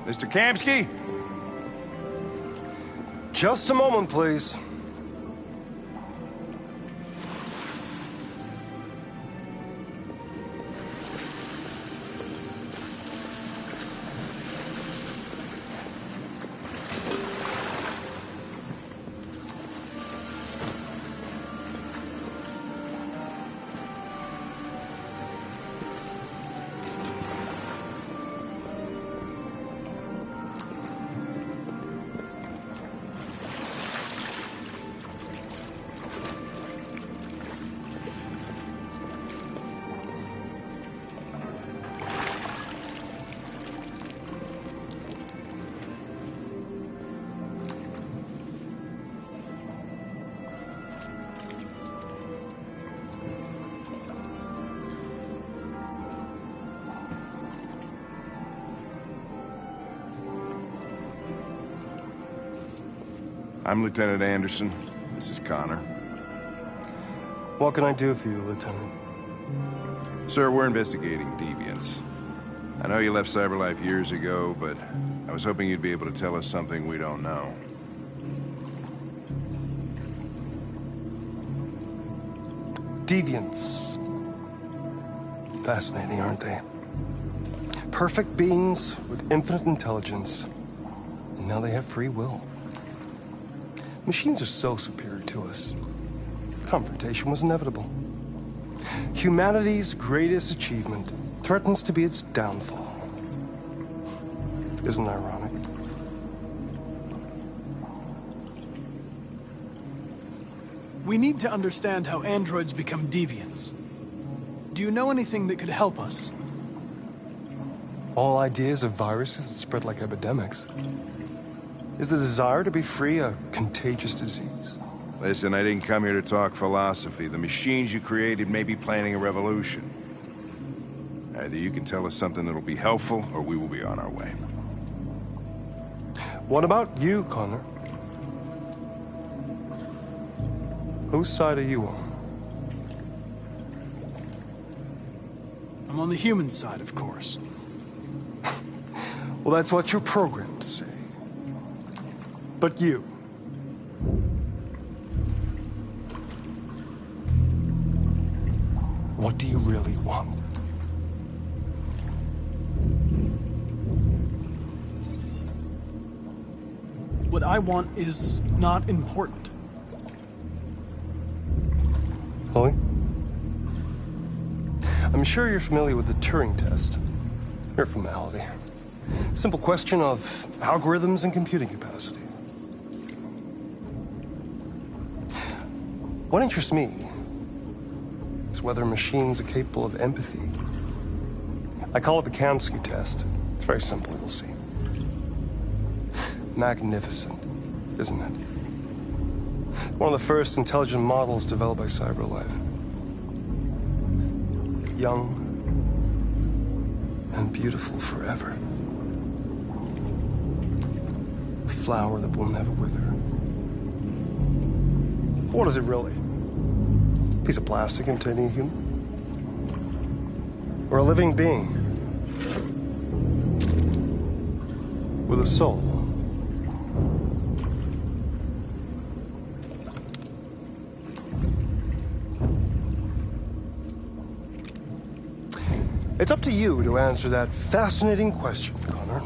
Mr. Kamsky? Just a moment, please. I'm Lieutenant Anderson. This is Connor. What can I do for you, Lieutenant? Sir, we're investigating deviants. I know you left CyberLife years ago, but I was hoping you'd be able to tell us something we don't know. Deviants. Fascinating, aren't they? Perfect beings with infinite intelligence, and now they have free will. Machines are so superior to us. Confrontation was inevitable. Humanity's greatest achievement threatens to be its downfall. Isn't it ironic? We need to understand how androids become deviants. Do you know anything that could help us? All ideas of viruses that spread like epidemics. Is the desire to be free a contagious disease? Listen, I didn't come here to talk philosophy. The machines you created may be planning a revolution. Either you can tell us something that'll be helpful, or we will be on our way. What about you, Connor? Whose side are you on? I'm on the human side, of course. Well, that's what you're programmed to say. But you... what do you really want? What I want is not important. Chloe? I'm sure you're familiar with the Turing test. Mere formality. Simple question of algorithms and computing capacity. What interests me is whether machines are capable of empathy. I call it the Kamsky test. It's very simple, you'll see. Magnificent, isn't it? One of the first intelligent models developed by CyberLife. Young and beautiful forever. A flower that will never wither. What is it really? A piece of plastic imitating a human? Or a living being? With a soul? It's up to you to answer that fascinating question, Connor.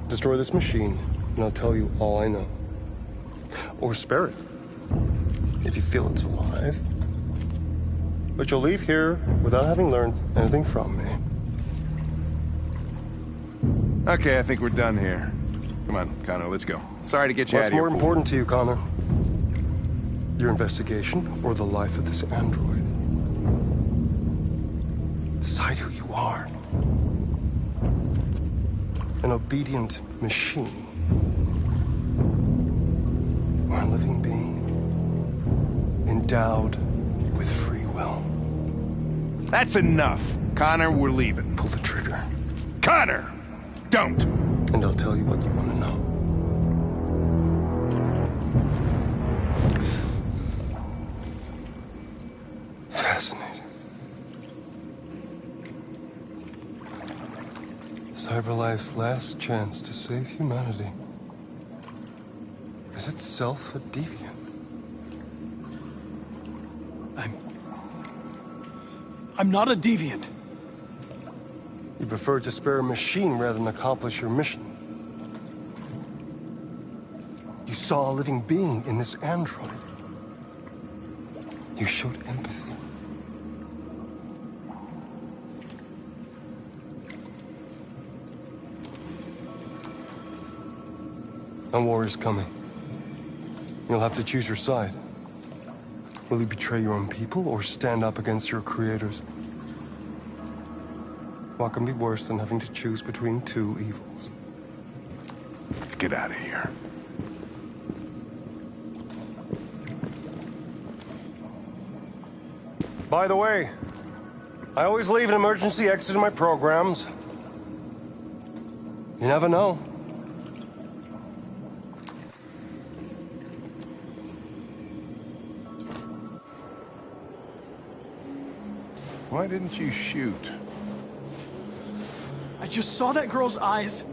Destroy this machine, and I'll tell you all I know. Or spare it, if you feel it's alive. But you'll leave here without having learned anything from me. Okay, I think we're done here. Come on, Connor, let's go. Sorry to get you out of here. What's more important to you, Connor? Your investigation or the life of this android? Decide who you are. An obedient machine. Or a living being. Endowed with free will. That's enough. Connor, we're leaving. Pull the trigger. Connor! Don't! And I'll tell you what you want to know. Fascinating. CyberLife's last chance to save humanity is itself a deviant. I'm not a deviant. You prefer to spare a machine rather than accomplish your mission. You saw a living being in this android. You showed empathy. A war is coming. You'll have to choose your side. Will you betray your own people or stand up against your creators? What can be worse than having to choose between two evils? Let's get out of here. By the way, I always leave an emergency exit in my programs. You never know. Why didn't you shoot? I just saw that girl's eyes,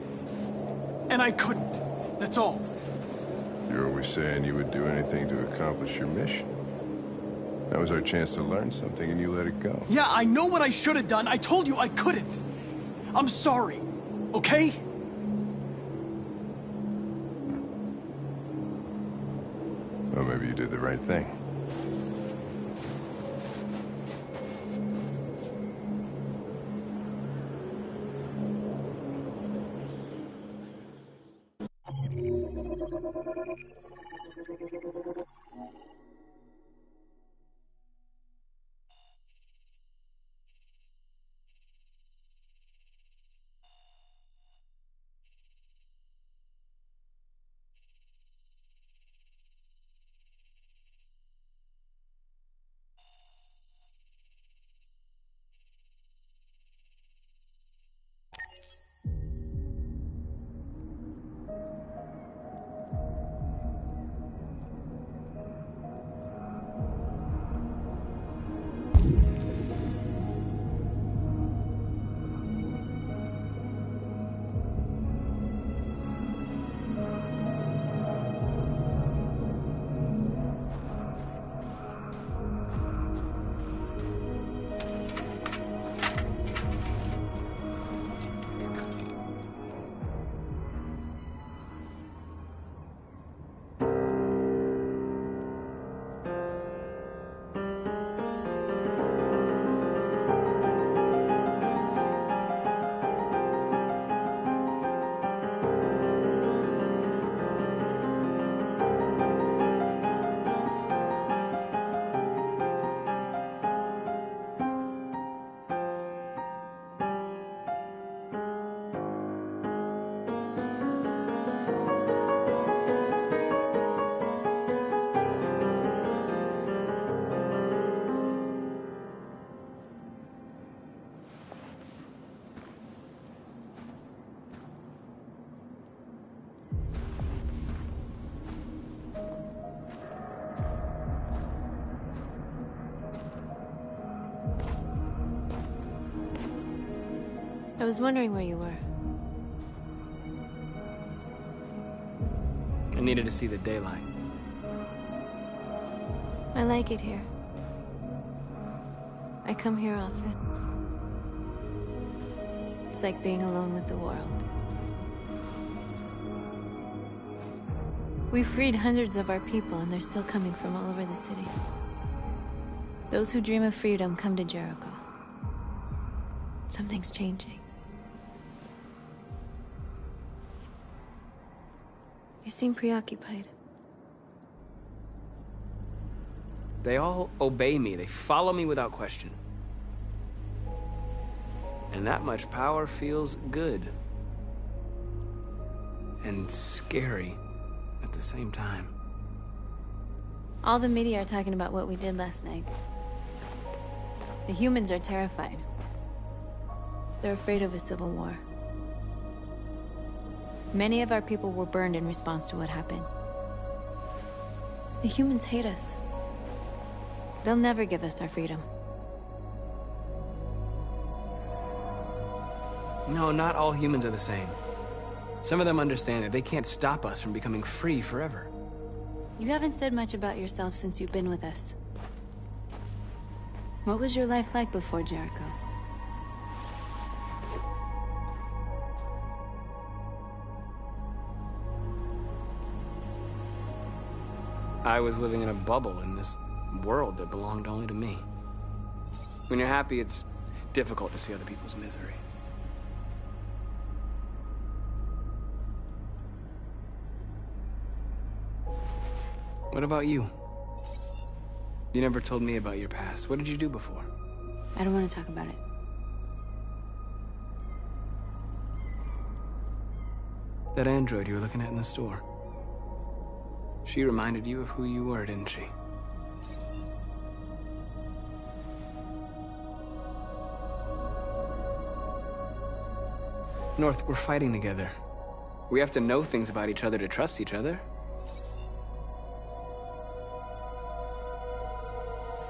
and I couldn't. That's all. You're always saying you would do anything to accomplish your mission. That was our chance to learn something, and you let it go. Yeah, I know what I should have done. I told you I couldn't. I'm sorry, okay? Well, maybe you did the right thing. I was wondering where you were. I needed to see the daylight. I like it here. I come here often. It's like being alone with the world. We freed hundreds of our people, and they're still coming from all over the city. Those who dream of freedom come to Jericho. Something's changing. You seem preoccupied. They all obey me. They follow me without question. And that much power feels good. And scary at the same time. All the media are talking about what we did last night. The humans are terrified. They're afraid of a civil war. Many of our people were burned in response to what happened. The humans hate us. They'll never give us our freedom. No, not all humans are the same. Some of them understand that they can't stop us from becoming free forever. You haven't said much about yourself since you've been with us. What was your life like before Jericho? I was living in a bubble in this world that belonged only to me. When you're happy, it's difficult to see other people's misery. What about you? You never told me about your past. What did you do before? I don't want to talk about it. That android you were looking at in the store. She reminded you of who you were, didn't she? North, we're fighting together. We have to know things about each other to trust each other.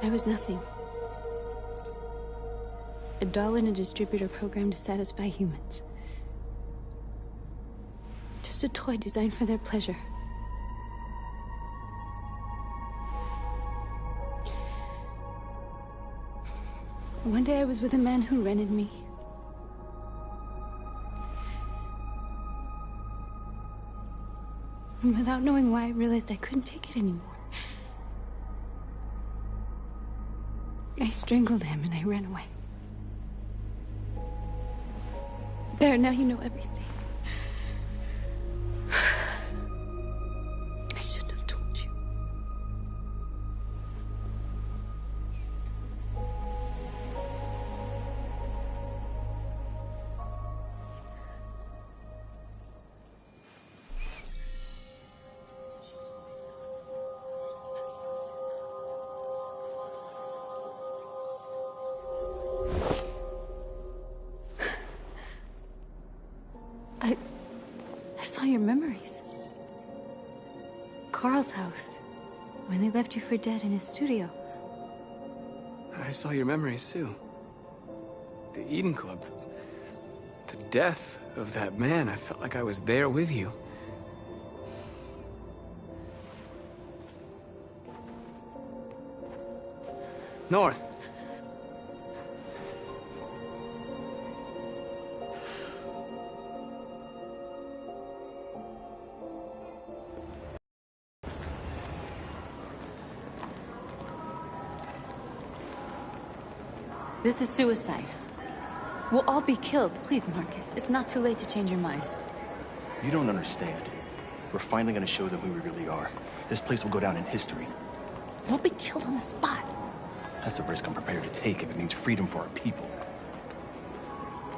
I was nothing. A doll in a distributor program to satisfy humans. Just a toy designed for their pleasure. One day I was with a man who rented me. And without knowing why, I realized I couldn't take it anymore. I strangled him and I ran away. There, now you know everything. I shouldn't have told you. I saw your memories. Carl's house, when they left you for dead in his studio. I saw your memories, too. The Eden Club. The death of that man. I felt like I was there with you. North. This is suicide. We'll all be killed. Please, Marcus. It's not too late to change your mind. You don't understand. We're finally gonna show them who we really are. This place will go down in history. We'll be killed on the spot. That's the risk I'm prepared to take if it means freedom for our people.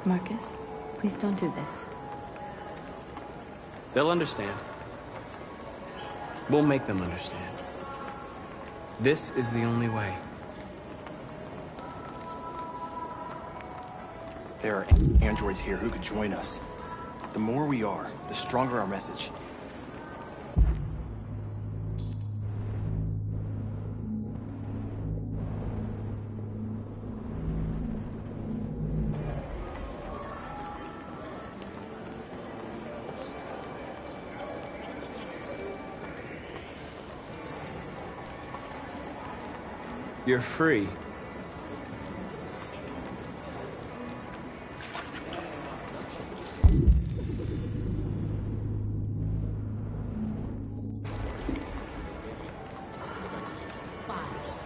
Marcus, please don't do this. They'll understand. We'll make them understand. This is the only way. There are androids here who could join us. The more we are, the stronger our message. You're free.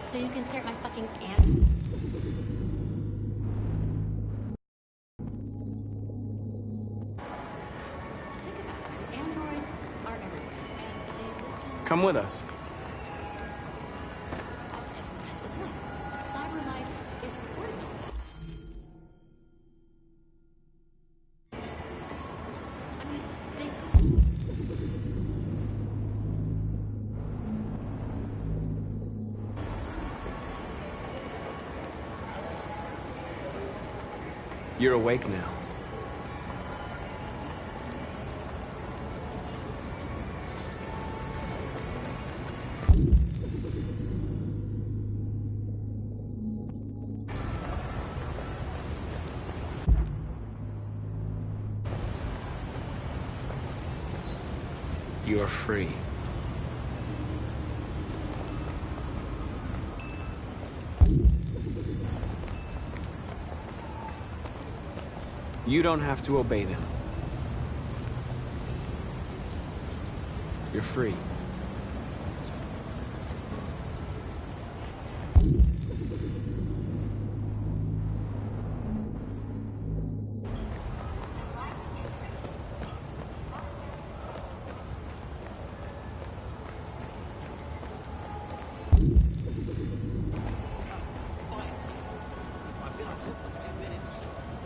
So you can start my fucking aunt. Think about it. Androids are everywhere. And they listen. Come with us. That's the point. Cyber life is recording all that. I mean, they could. You're awake now. You're free. You don't have to obey them. You're free.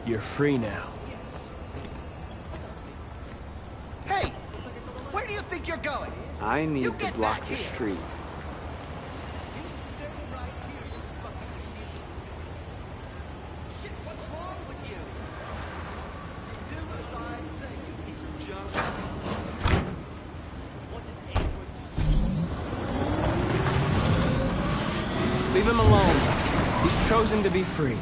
You're free now. Hey! Where do you think you're going? I need to block the street. Shit, what's wrong with you? Do as I say, you piece of junk. What does Android just... Leave him alone. He's chosen to be free.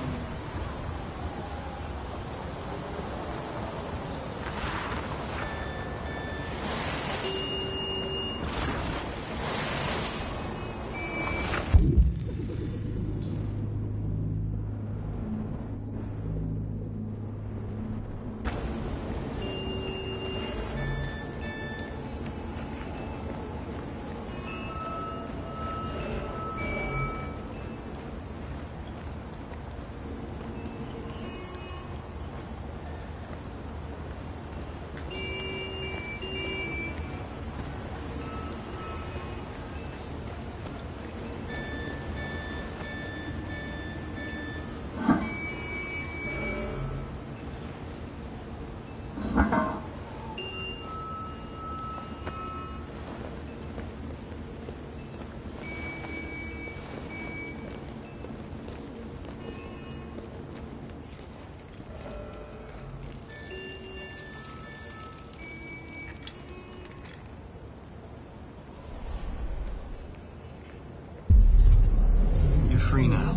You're free now.